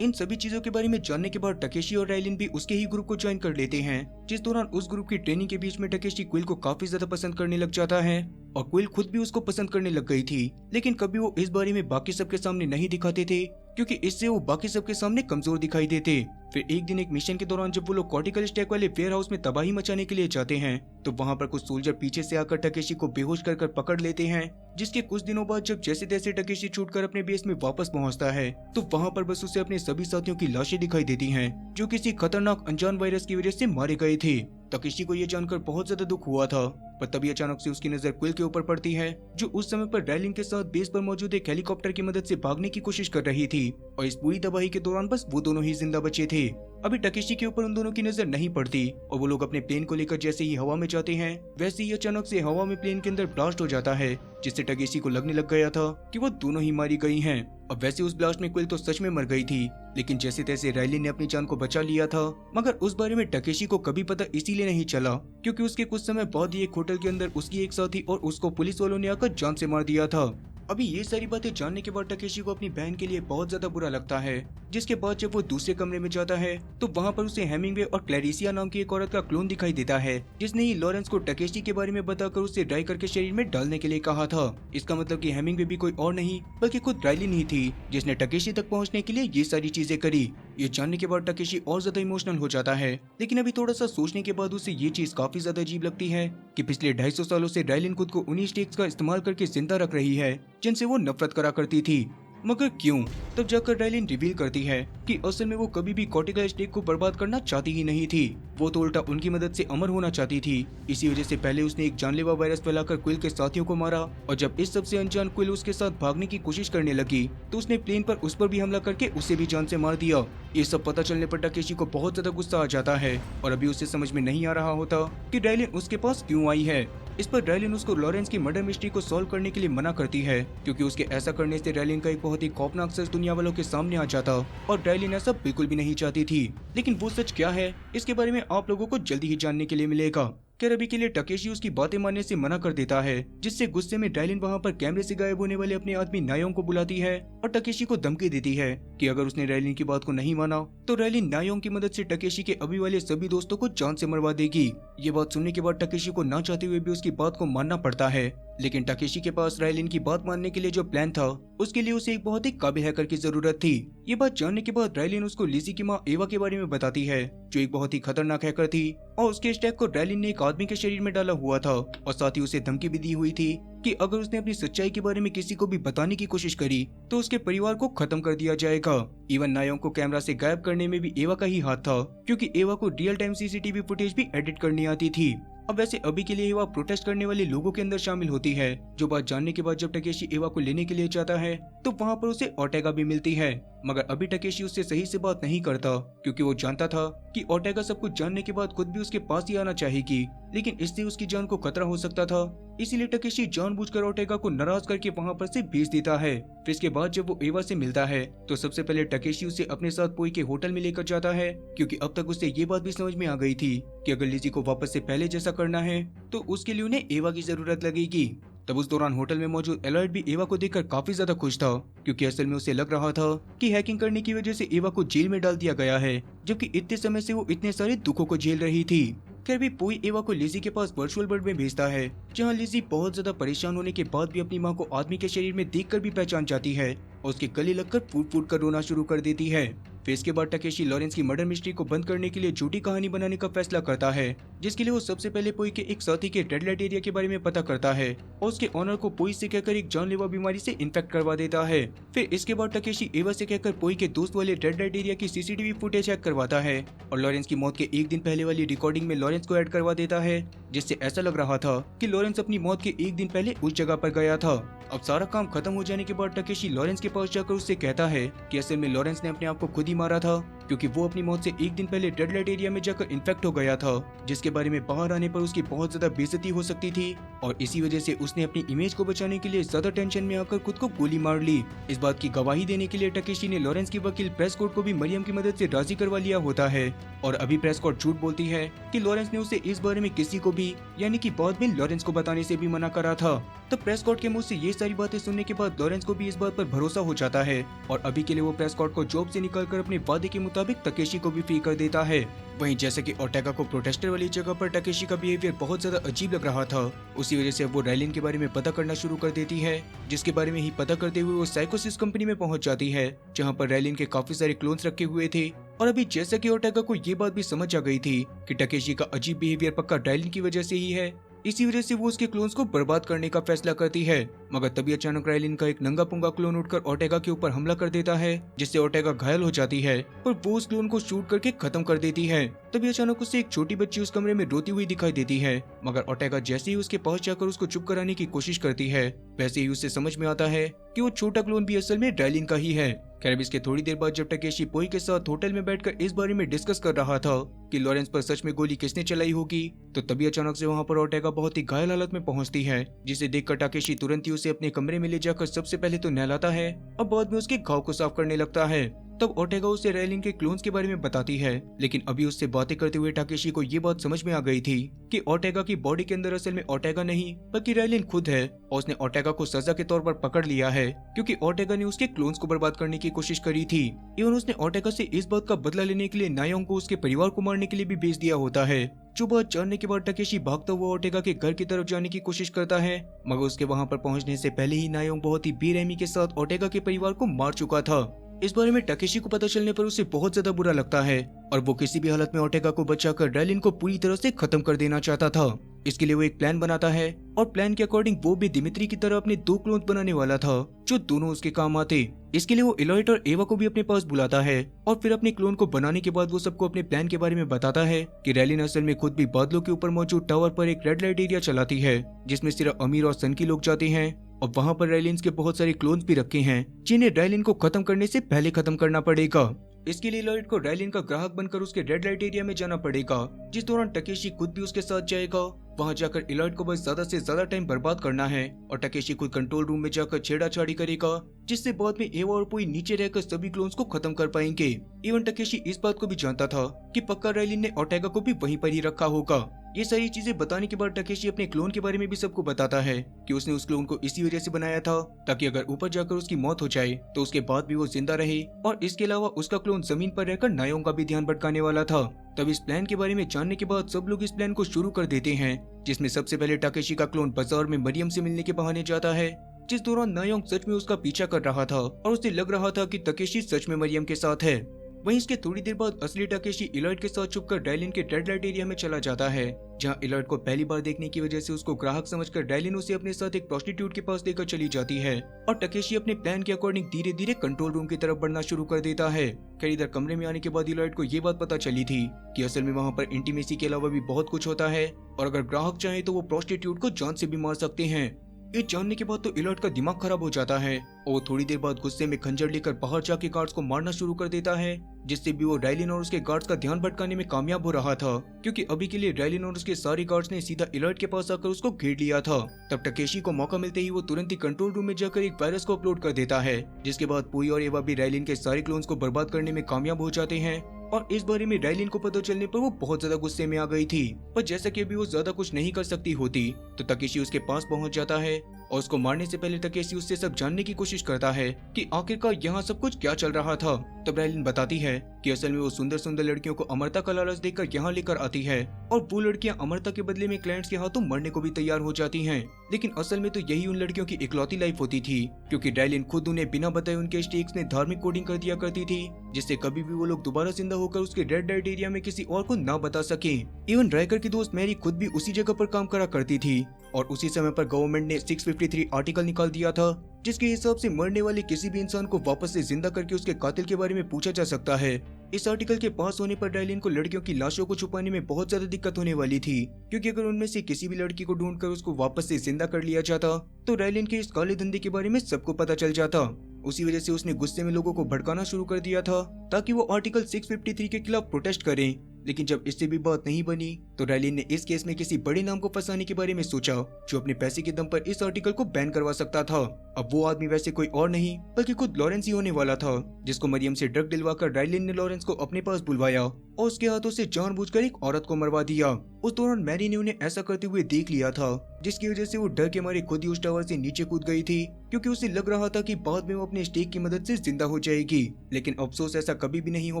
A: इन सभी चीजों के बारे में जानने के बाद टकेशी और राइलिन भी उसके ही ग्रुप को ज्वाइन कर लेते हैं, जिस दौरान उस ग्रुप की ट्रेनिंग के बीच में टकेशी क्विल को काफी ज्यादा पसंद करने लग जाता है और क्विल खुद भी उसको पसंद करने लग गई थी, लेकिन कभी वो इस बारे में बाकी सबके सामने नहीं दिखाते थे क्योंकि इससे वो बाकी सबके सामने कमजोर दिखाई देते। फिर एक दिन एक मिशन के दौरान जब वो लोग कॉर्टिकल स्टैक वाले वेयर हाउस में तबाही मचाने के लिए जाते हैं तो वहाँ पर कुछ सोल्जर पीछे से आकर टकेशी को बेहोश कर पकड़ लेते हैं, जिसके कुछ दिनों बाद जब जैसे तैसे टकेशी छूटकर अपने बेस में वापस पहुंचता है तो वहाँ पर बस उसे अपने सभी साथियों की लाशें दिखाई देती हैं, जो किसी खतरनाक अनजान वायरस की वजह से मारे गए थे। टकेशी को यह जानकर बहुत ज्यादा दुख हुआ था, पर तभी अचानक से उसकी नजर क्विल के ऊपर पड़ती है, जो उस समय पर राइलिन के साथ बेस पर मौजूद एक हेलीकॉप्टर की मदद से भागने की कोशिश कर रही थी और इस पूरी तबाही के दौरान बस वो दोनों ही जिंदा बचे थे। अभी टकेशी के ऊपर उन दोनों की नजर नहीं पड़ती और वो लोग अपने प्लेन को लेकर जैसे ही हवा में जाते हैं वैसे ही अचानक से हवा में प्लेन के अंदर ब्लास्ट हो जाता है, जिससे टकेशी को लगने लग गया था कि वो दोनों ही मारी गई हैं। अब वैसे उस ब्लास्ट में क्विल तो सच में मर गई थी, लेकिन जैसे तैसे राइलिन ने अपनी जान को बचा लिया था, मगर उस बारे में टकेशी को कभी पता इसीलिए नहीं चला क्योंकि उसके कुछ समय बाद ही एक होटल के अंदर उसकी एक साथी और उसको पुलिस वालों ने आकर जान से मार दिया था। अभी ये सारी बातें जानने के बाद टकेशी को अपनी बहन के लिए बहुत ज्यादा बुरा लगता है, जिसके बाद जब वो दूसरे कमरे में जाता है तो वहाँ पर उसे हेमिंगवे और क्लैरिसिया नाम की एक औरत का क्लोन दिखाई देता है, जिसने ही लॉरेंस को टकेशी के बारे में बताकर उसे ड्राई करके शरीर में डालने के लिए कहा था। इसका मतलब कि हेमिंगवे भी कोई और नहीं बल्कि खुद राइलिन ही थी, जिसने टकेशी तक पहुँचने के लिए ये सारी चीजें करी। ये जानने के बाद टकेशी और ज्यादा इमोशनल हो जाता है, लेकिन अभी थोड़ा सा सोचने के बाद उसे ये चीज काफी ज्यादा अजीब लगती है कि पिछले 250 सालों से राइलिन खुद को उन्हीं स्टेक्स का इस्तेमाल करके जिंदा रख रही है जिनसे वो नफरत करा करती थी। मगर क्यों? तब जाकर रायलिन रिवील करती है कि असल में वो कभी भी कॉर्टिका स्टेक को बर्बाद करना चाहती ही नहीं थी। वो तो उल्टा उनकी मदद से अमर होना चाहती थी। इसी वजह से पहले उसने एक जानलेवा वायरस फैलाकर क्विल के साथियों को मारा, और जब इस सबसे अनजान क्विल उसके साथ भागने की कोशिश करने लगी तो उसने प्लेन पर उस पर भी हमला करके उसे भी जान से मार दिया। ये सब पता चलने पर टकेशी को बहुत ज्यादा गुस्सा आ जाता है और अभी उसे समझ में नहीं आ रहा होता कि रायलिन उसके पास क्यों आई है। इस पर रायलिन उसको लॉरेंस की मर्डर मिस्ट्री को सॉल्व करने के लिए मना करती है, क्योंकि उसके ऐसा करने से रायलिन का एक बहुत ही खौफनाक सच दुनिया वालों के सामने आ जाता, और रायलिन ऐसा बिल्कुल भी नहीं चाहती थी। लेकिन वो सच क्या है, इसके बारे में आप लोगों को जल्दी ही जानने के लिए मिलेगा। खैर अभी के लिए टकेशी उसकी बातें मानने से मना कर देता है, जिससे गुस्से में रायलिन वहाँ पर कैमरे से गायब होने वाले अपने आदमी नायोंग को बुलाती है और टकेशी को धमकी देती है कि अगर उसने रायलिन की बात को नहीं माना तो रायलिन नायोंग की मदद से टकेशी के अभी वाले सभी दोस्तों को जान से मरवा देगी। ये बात सुनने के बाद टकेशी को ना चाहते हुए भी उसकी बात को मानना पड़ता है, लेकिन टकेशी के पास रायलिन की बात मानने के लिए जो प्लान था उसके लिए उसे एक बहुत ही काबिल हैकर की जरूरत थी। ये बात जानने के बाद रायलिन उसको लिजी की माँ एवा के बारे में बताती है, जो एक बहुत ही खतरनाक हैकर थी, और उसके स्टैक को रायलिन ने एक आदमी के शरीर में डाला हुआ था, और साथ ही उसे धमकी भी दी हुई थी कि अगर उसने अपनी सच्चाई के बारे में किसी को भी बताने की कोशिश करी तो उसके परिवार को खत्म कर दिया जाएगा। इवन नायोंग को कैमरा से गायब करने में भी एवा का ही हाथ था, क्योंकि एवा को रियल टाइम सीसीटीवी फुटेज भी एडिट करनी आती थी। अब वैसे अभी के लिए एवा प्रोटेस्ट करने वाले लोगों के अंदर शामिल होती है। जो बात जानने के बाद जब टकेशी एवा को लेने के लिए जाता है तो वहाँ पर उसे ओटेगा भी मिलती है, मगर अभी टकेशी उससे सही से बात नहीं करता, क्योंकि वो जानता था कि ओटेगा सब कुछ जानने के बाद खुद भी उसके पास ही आना चाहेगी, लेकिन इससे उसकी जान को खतरा हो सकता था। इसीलिए टकेशी जानबूझकर ओटेगा को नाराज करके वहाँ पर से भेज देता है। फिर इसके बाद जब वो एवा से मिलता है तो सबसे पहले टकेशी उसे अपने साथ पोई के होटल में लेकर जाता है, क्योंकि अब तक उसे ये बात भी समझ में आ गई थी कि अगर लिजी को वापस से पहले जैसा करना है तो उसके लिए उन्हें एवा की जरूरत लगेगी। तब उस दौरान होटल में मौजूद एलॉयड भी एवा को देखकर काफी ज्यादा खुश था, क्योंकि असल में उसे लग रहा था कि हैकिंग करने की वजह से एवा को जेल में डाल दिया गया है, जबकि इतने समय से वो इतने सारे दुखों को झेल रही थी। खैर भी पोई एवा को लिजी के पास वर्चुअल वर्ल्ड में भेजता है, जहां लिजी बहुत ज्यादा परेशान होने के बाद भी अपनी मां को आदमी के शरीर में देखकर भी पहचान जाती है और उसके गले लगकर फूट फूट कर रोना शुरू कर देती है। फिर इसके बाद टकेशी लॉरेंस की मर्डर मिस्ट्री को बंद करने के लिए झूठी कहानी बनाने का फैसला करता है, जिसके लिए वो सबसे पहले पोई के एक साथी के रेड लाइट एरिया के बारे में पता करता है और उसके ऑनर को पोई से कहकर एक जानलेवा बीमारी से इन्फेक्ट करवा देता है। फिर इसके बाद टकेशी एवा से कहकर पोई के दोस्त वाले रेड लाइट एरिया की सीसीटीवी फुटेज चेक करवाता है और लॉरेंस की मौत के एक दिन पहले वाली रिकॉर्डिंग में लॉरेंस को ऐड करवा देता है, जिससे ऐसा लग रहा था कि लॉरेंस अपनी मौत के एक दिन पहले उस जगह पर गया था। अब सारा काम खत्म हो जाने के बाद टकेशी लॉरेंस के पास जाकर उससे कहता है कि असल में लॉरेंस ने अपने आप को खुद ही मारा था, क्योंकि वो अपनी मौत से एक दिन पहले रेड लाइट एरिया में जाकर इन्फेक्ट हो गया था, जिसके बारे में बाहर आने पर उसकी बहुत ज्यादा बेइज्जती हो सकती थी, और इसी वजह से उसने अपनी इमेज को बचाने के लिए ज्यादा टेंशन में आकर खुद को गोली मार ली। इस बात की गवाही देने के लिए टकेशी ने लॉरेंस की वकील प्रेस्कॉट को भी मरियम की मदद से राजी करवा लिया होता है, और अभी प्रेस्कॉट झूठ बोलती है कि लॉरेंस ने उसे इस बारे में किसी को भी, यानी कि बाद में लॉरेंस को बताने से भी मना करा था। तब प्रेस्कॉट के मुंह से ये सारी बातें सुनने के बाद लॉरेंस को भी इस बात पर भरोसा हो जाता है, और अभी के लिए वो प्रेस्कॉट को जॉब से निकालकर अपने वादे के मुताबिक टकेशी को भी फ्री कर देता है। वहीं जैसे कि ओटेगा को प्रोटेस्टर वाली जगह पर टकेशी का बिहेवियर बहुत ज्यादा अजीब लग रहा था, उसी वजह से वो रायलिन के बारे में पता करना शुरू कर देती है, जिसके बारे में ही पता करते हुए वो साइकोसिस कंपनी में पहुंच जाती है, जहां पर रायलिन के काफी सारे क्लोन्स रखे हुए थे। और अभी जैसा कि ओटेगा को ये बात भी समझ आ गई थी कि टकेशी का अजीब बिहेवियर पक्का रायलिन की वजह से ही है, इसी वजह से वो उसके क्लोन्स को बर्बाद करने का फैसला करती है। मगर तभी अचानक रायलिन का एक नंगा पुंगा क्लोन उठकर ओटेगा के ऊपर हमला कर देता है, जिससे ओटेगा घायल हो जाती है, पर वो उस क्लोन को शूट करके खत्म कर देती है। तभी अचानक उससे एक छोटी बच्ची उस कमरे में रोती हुई दिखाई देती है, मगर ओटेगा जैसे ही उसके पास जाकर उसको चुप कराने की कोशिश करती है, वैसे ही उसे समझ में आता है कि वो छोटा क्लोन भी असल में रायलिन का ही है। खैर इसके थोड़ी देर बाद जब टकेशी पोई के साथ होटल में बैठकर इस बारे में डिस्कस कर रहा था कि लॉरेंस पर सच में गोली किसने चलाई होगी, तो तभी अचानक से वहां पर ओटेगा बहुत ही घायल हालत में पहुंचती है, जिसे देखकर टकेशी तुरंत ही उसे अपने कमरे में ले जाकर सबसे पहले तो नहलाता है और बाद में उसके घाव को साफ करने लगता है। तब ओटेगा उसे रायलिन के क्लोन्स के बारे में बताती है, लेकिन अभी उससे बातें करते हुए टकेशी को ये बात समझ में आ गई थी कि ओटेगा की बॉडी के अंदर असल में ओटेगा नहीं बल्कि रायलिन खुद है, और उसने ओटेगा को सजा के तौर पर पकड़ लिया है, क्योंकि ओटेगा ने उसके क्लोन्स को बर्बाद करने की कोशिश करी थी। इवन उसने ओटेगा से इस बात का बदला लेने के लिए नायोंग को उसके परिवार को मारने के लिए भी भेज दिया होता है। जो बात जानने के बाद टकेशी भागता हुआ ओटेगा के घर की तरफ जाने की कोशिश करता है, मगर उसके वहां पर पहुंचने से पहले ही नायोंग बहुत ही बेरहमी के साथ ओटेगा के परिवार को मार चुका था। इस बारे में टकेशी को पता चलने पर उसे बहुत ज्यादा बुरा लगता है और वो किसी भी हालत में ओटेगा को बचाकर रायलिन को पूरी तरह से खत्म कर देना चाहता था। इसके लिए वो एक प्लान बनाता है और प्लान के अकॉर्डिंग वो भी दिमित्री की तरह अपने 2 क्लोन बनाने वाला था जो दोनों उसके काम आते। इसके लिए वो इलॉयट और एवा को भी अपने पास बुलाता है और फिर अपने क्लोन को बनाने के बाद वो सबको अपने प्लान के बारे में बताता है कि रैलिन असल में खुद भी बादलों के ऊपर मौजूद टावर पर एक रेड लाइट एरिया चलाती है जिसमें सिर्फ अमीर और सन की लोग जाते हैं और वहाँ पर रैलिन्स के बहुत सारे क्लोन्स भी रखे हैं जिन्हें रैलिन को खत्म करने से पहले खत्म करना पड़ेगा। इसके लिए इलॉयट को रैलिन का ग्राहक बनकर उसके रेड लाइट एरिया में जाना पड़ेगा, जिस दौरान टकेशी खुद भी उसके साथ जाएगा। वहां जाकर इलॉयट को बस ज्यादा से ज्यादा टाइम बर्बाद करना है और टकेशी खुद कंट्रोल रूम में जाकर छेड़ाछाड़ी करेगा, जिससे बाद में एवा और पोई नीचे रहकर सभी क्लोन्स को खत्म कर पाएंगे। इवन टकेशी इस बात को भी जानता था कि पक्का रैलिन ने ओटेगा को भी वहीं पर ही रखा होगा। ये सारी चीजें बताने के बाद टकेशी अपने क्लोन के बारे में भी सबको बताता है कि उसने उस क्लोन को इसी वजह से बनाया था ताकि अगर ऊपर जाकर उसकी मौत हो जाए तो उसके बाद भी वो जिंदा रहे, और इसके अलावा उसका क्लोन जमीन पर रहकर नायों का भी ध्यान भटकाने वाला था। तब इस प्लान के बारे में जानने के बाद सब लोग इस प्लान को शुरू कर देते हैं, जिसमें सबसे पहले टकेशी का क्लोन बाजार में मरियम से मिलने के बहाने जाता है, जिस दौरान नायोंग सच में उसका पीछा कर रहा था और उसे लग रहा था कि टकेशी सच में मरियम के साथ है। वहीं इसके थोड़ी देर बाद असली टकेशी इलॉयट के साथ छुपकर रैलिन के रेड लाइट एरिया में चला जाता है, जहां इलॉयट को पहली बार देखने की वजह से उसको ग्राहक समझकर रैलिन उसे अपने साथ एक प्रोस्टिट्यूट के पास लेकर चली जाती है और टकेशी अपने प्लान के अकॉर्डिंग धीरे धीरे कंट्रोल रूम की तरफ बढ़ना शुरू कर देता है। खैर इधर कमरे में आने के बाद इलॉयट को ये बात पता चली थी कि असल में वहाँ पर इंटीमेसी के अलावा भी बहुत कुछ होता है और अगर ग्राहक चाहे तो वो प्रोस्टिट्यूट को जान से भी मार सकते हैं। ये जानने के बाद तो इलॉयट का दिमाग खराब हो जाता है और वो थोड़ी देर बाद गुस्से में खंजर लेकर बाहर जाके गार्ड्स को मारना शुरू कर देता है, जिससे भी वो रैलिन और उसके गार्ड्स का ध्यान भटकाने में कामयाब हो रहा था, क्योंकि अभी के लिए रैलिन और उसके सारे गार्ड्स ने सीधा इलॉयट के पास आकर उसको घेर लिया था। तब टकेशी को मौका मिलते ही वो तुरंत ही कंट्रोल रूम में जाकर एक वायरस को अपलोड कर देता है, जिसके बाद पोई और एवा भी रैलिन के सारे क्लोन्स को बर्बाद करने में कामयाब हो जाते हैं। और इस बारे में रैलिन को पता चलने पर वो बहुत ज्यादा गुस्से में आ गई थी, पर जैसा कि अभी वो ज्यादा कुछ नहीं कर सकती होती तो टकेशी उसके पास पहुंच जाता है और उसको मारने से पहले टकेशी उससे सब जानने की कोशिश करता है कि आखिरकार यहाँ सब कुछ क्या चल रहा था। तब रैलिन बताती है कि असल में वो सुंदर सुंदर लड़कियों को अमरता का लालच देकर यहाँ लेकर आती है और वो लड़कियाँ अमरता के बदले में क्लाइंट्स के हाथों मरने को भी तैयार हो जाती हैं। लेकिन असल में तो यही उन लड़कियों की इकलौती लाइफ होती थी, क्योंकि रैलिन खुद उन्हें बिना बताए उनके स्टेक्स में धार्मिक कोडिंग कर दिया करती थी, जिससे कभी भी वो लोग दोबारा जिंदा होकर उसके रेड लाइट एरिया में किसी और को ना बता सके। इवन राइकर की दोस्त मैरी खुद भी उसी जगह पर काम करा करती थी और उसी समय पर गवर्नमेंट ने 653 आर्टिकल निकाल दिया था, जिसके हिसाब से मरने वाले किसी भी इंसान को वापस से जिंदा करके उसके कातिल के बारे में पूछा जा सकता है। इस आर्टिकल के पास होने पर रैलिन को लड़कियों की लाशों को छुपाने में बहुत ज्यादा दिक्कत होने वाली थी, क्योंकि अगर उनमें से किसी भी लड़की को ढूंढकर उसको वापस से जिंदा कर लिया जाता तो रैलिन के इस काले धंधे के बारे में सबको पता चल जाता। उसी वजह से उसने गुस्से में लोगों को भड़काना शुरू कर दिया था ताकि वो आर्टिकल 653 के खिलाफ प्रोटेस्ट करें। लेकिन जब इससे भी बात नहीं बनी तो रैलिन ने इस केस में किसी बड़े नाम को फंसाने के बारे में सोचा जो अपने पैसे के दम पर इस आर्टिकल को बैन करवा सकता था। अब वो आदमी वैसे कोई और नहीं बल्कि खुद लॉरेंस ही होने वाला था, जिसको मरियम से ड्रग दिलवाकर रैलिन ने लॉरेंस को अपने पास बुलवाया और उसके हाथों से जानबूझकर एक औरत को मरवा दिया। उस दौरान मैरी ने उन्हें ऐसा करते हुए देख लिया था, जिसकी वजह से वो डर के मारे खुद ही उस टावर से नीचे कूद गई थी, क्योंकि उसे लग रहा था कि बाद में वो अपने स्टेक की मदद से जिंदा हो जाएगी। लेकिन अफसोस ऐसा कभी भी नहीं हो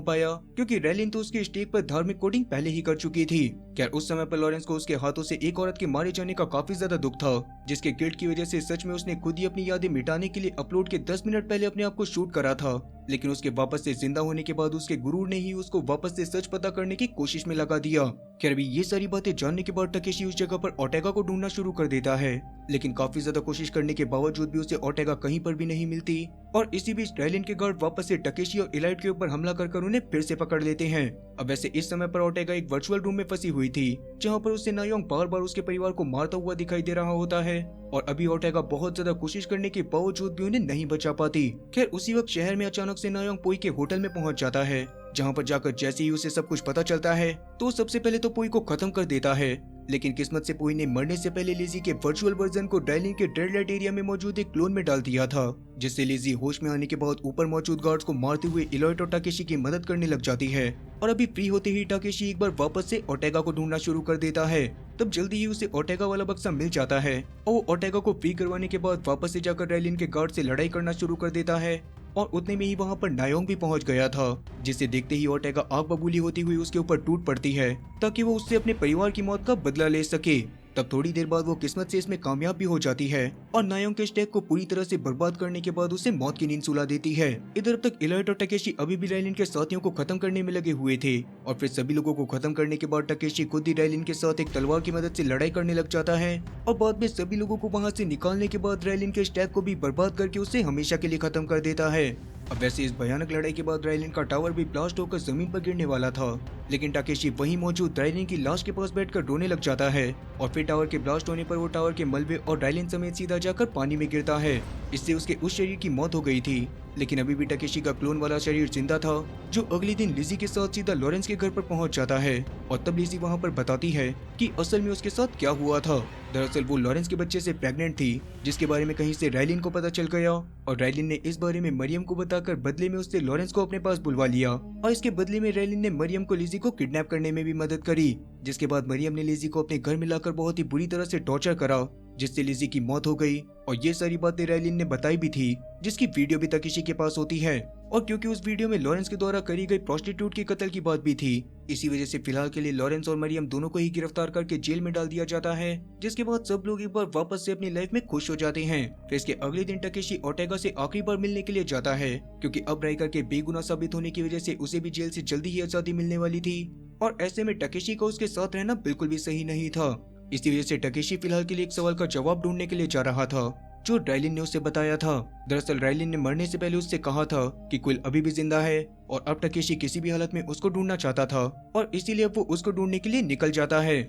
A: पाया, क्योंकि रैलिन तो उसके स्टेक पर धार्मिक कोडिंग पहले ही कर चुकी थी। खैर उस समय पर लॉरेंस को उसके हाथों से एक औरत के मारे जाने का काफी ज्यादा दुख था, जिसके गिल्ट की वजह से सच में उसने खुद ही अपनी यादें मिटाने के लिए अपलोड के 10 मिनट पहले अपने आप को शूट करा था। लेकिन उसके वापस से जिंदा होने के बाद उसके गुरूर ने ही उसको वापस से सच पता करने की कोशिश में लगा दिया। खैर अभी ये सारी बातें जानने के बाद टकेशी उस जगह पर ओटेगा को ढूंढना शुरू कर देता है, लेकिन काफी ज्यादा कोशिश करने के बावजूद भी उसे ओटेगा कहीं पर भी नहीं मिलती। और इसी बीच रैलिन के गार्ड वापस से टकेशी और इलाइट के ऊपर हमला कर उन्हें फिर से पकड़ लेते हैं। अब वैसे इस समय पर ओटेगा एक वर्चुअल रूम में फंसी हुई थी, जहाँ पर उससे नायोंग बार बार उसके परिवार को मारता हुआ दिखाई दे रहा होता है और अभी ओटेगा बहुत ज्यादा कोशिश करने के बावजूद भी उन्हें नहीं बचा पाती। खैर उसी वक्त शहर में अचानक से नायोंग पोई के होटल में पहुंच जाता है, जहां पर जाकर जैसे ही उसे सब कुछ पता चलता है तो सबसे पहले तो पोई को खत्म कर देता है। लेकिन किस्मत से पोई ने मरने से पहले लिजी के वर्चुअल वर्जन को रैलिन के रेड लाइट एरिया में मौजूद एक क्लोन में डाल दिया था, जिससे लिजी होश में आने के बाद ऊपर मौजूद गार्ड्स को मारते हुए इलॉयट और टाकेशी की मदद करने लग जाती है। और अभी फ्री होते ही टाकेशी एक बार वापस से ओटेगा को ढूंढना शुरू कर देता है। तब जल्दी ही उसे ओटेगा वाला बक्सा मिल जाता है और वो ओटेगा को फ्री करवाने के बाद वापस से जाकर रैलिन के गार्ड से लड़ाई करना शुरू कर देता है। और उतने में ही वहाँ पर नायोंग भी पहुँच गया था, जिसे देखते ही ओटेगा आग बबूली होती हुई उसके ऊपर टूट पड़ती है ताकि वो उससे अपने परिवार की मौत का बदला ले सके। तब थोड़ी देर बाद वो किस्मत से इसमें कामयाब भी हो जाती है और नायोंग के स्टैक को पूरी तरह से बर्बाद करने के बाद उसे मौत की नींद सुला देती है। इधर अब तक इलाइट और टकेशी अभी भी राइलिन के साथियों को खत्म करने में लगे हुए थे और फिर सभी लोगों को खत्म करने के बाद टकेशी खुद ही राइलिन के साथ एक तलवार की मदद से लड़ाई करने लग जाता है और बाद में सभी लोगों को वहाँ से निकालने के बाद राइलिन के स्टैक को भी बर्बाद करके उसे हमेशा के लिए खत्म कर देता है। अब वैसे इस भयानक लड़ाई के बाद राइलिन का टावर भी ब्लास्ट होकर जमीन पर गिरने वाला था, लेकिन टाकेशी वहीं मौजूद राइलिन की लाश के पास बैठकर रोने लग जाता है और फिर टावर के ब्लास्ट होने पर वो टावर के मलबे और राइलिन समेत सीधा जाकर पानी में गिरता है। इससे उसके उस शरीर की मौत हो गई थी, लेकिन अभी भी टाकेशी का क्लोन वाला शरीर जिंदा था, जो अगले दिन लिजी के साथ सीधा लॉरेंस के घर पर पहुंच जाता है और तब लिजी वहां पर बताती है कि असल में उसके साथ क्या हुआ था। दरअसल वो लॉरेंस के बच्चे से प्रेग्नेंट थी, जिसके बारे में कहीं से राइलिन को पता चल गया और राइलिन ने इस बारे में मरियम को बताकर बदले में उससे लॉरेंस को अपने पास बुलवा लिया और इसके बदले में राइलिन ने मरियम को लिजी को किडनैप करने में भी मदद करी, जिसके बाद मरियम ने लिजी को अपने घर में लाकर बहुत ही बुरी तरह से टॉर्चर करा, जिससे लिजी की मौत हो गई। और ये सारी बातें राइलिन ने बताई भी थी, जिसकी वीडियो भी टकेशी के पास होती है और क्योंकि उस वीडियो में लॉरेंस के द्वारा करी गई प्रोस्टिट्यूट के कत्ल की बात भी थी, इसी वजह से फिलहाल के लिए लॉरेंस और मरियम दोनों को ही गिरफ्तार करके जेल में डाल दिया जाता है, जिसके बाद सब लोग एक बार वापस से अपनी लाइफ में खुश हो जाते हैं। फिर इसके अगले दिन टकेशी ओर्टेगा से आखिरी बार मिलने के लिए जाता है, क्योंकि अब राइकर के बेगुनाह साबित होने की वजह से उसे भी जेल से जल्दी ही आजादी मिलने वाली थी और ऐसे में टकेशी को उसके साथ रहना बिल्कुल भी सही नहीं था। इसी वजह से टकेशी फिलहाल के लिए एक सवाल का जवाब ढूंढने के लिए जा रहा था, जो राइलिन ने उसे बताया था। दरअसल राइलिन ने मरने से पहले उससे कहा था कि क्विल अभी भी जिंदा है और अब टकेशी किसी भी हालत में उसको ढूंढना चाहता था और इसीलिए अब वो उसको ढूंढने के लिए निकल जाता है।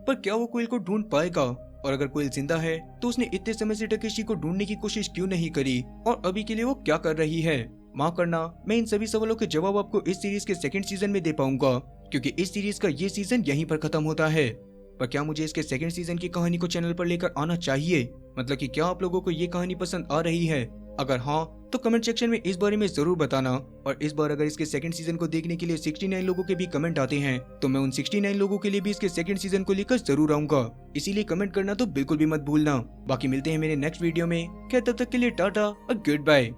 A: पर क्या वो क्विल को ढूंढ पाएगा? और अगर क्विल जिंदा है तो उसने इतने समय से टकेशी को ढूंढने की कोशिश क्यों नहीं करी और अभी के लिए वो क्या कर रही है? माफ करना, मैं इन सभी सवालों के जवाब आपको इस सीरीज के सेकंड सीजन में दे पाऊंगा, क्योंकि इस सीरीज का ये सीजन यहीं पर खत्म होता है। पर क्या मुझे इसके सेकंड सीजन की कहानी को चैनल पर लेकर आना चाहिए? मतलब कि क्या आप लोगों को ये कहानी पसंद आ रही है? अगर हाँ तो कमेंट सेक्शन में इस बारे में जरूर बताना। और इस बार अगर इसके सेकंड सीजन को देखने के लिए 69 लोगों के भी कमेंट आते हैं तो मैं उन 69 लोगों के लिए भी इसके सेकंड सीजन को लेकर जरूर आऊंगा, इसीलिए कमेंट करना तो बिल्कुल भी मत भूलना। बाकी मिलते हैं मेरे नेक्स्ट वीडियो में, क्या तब तक के लिए टाटा और गुड बाय।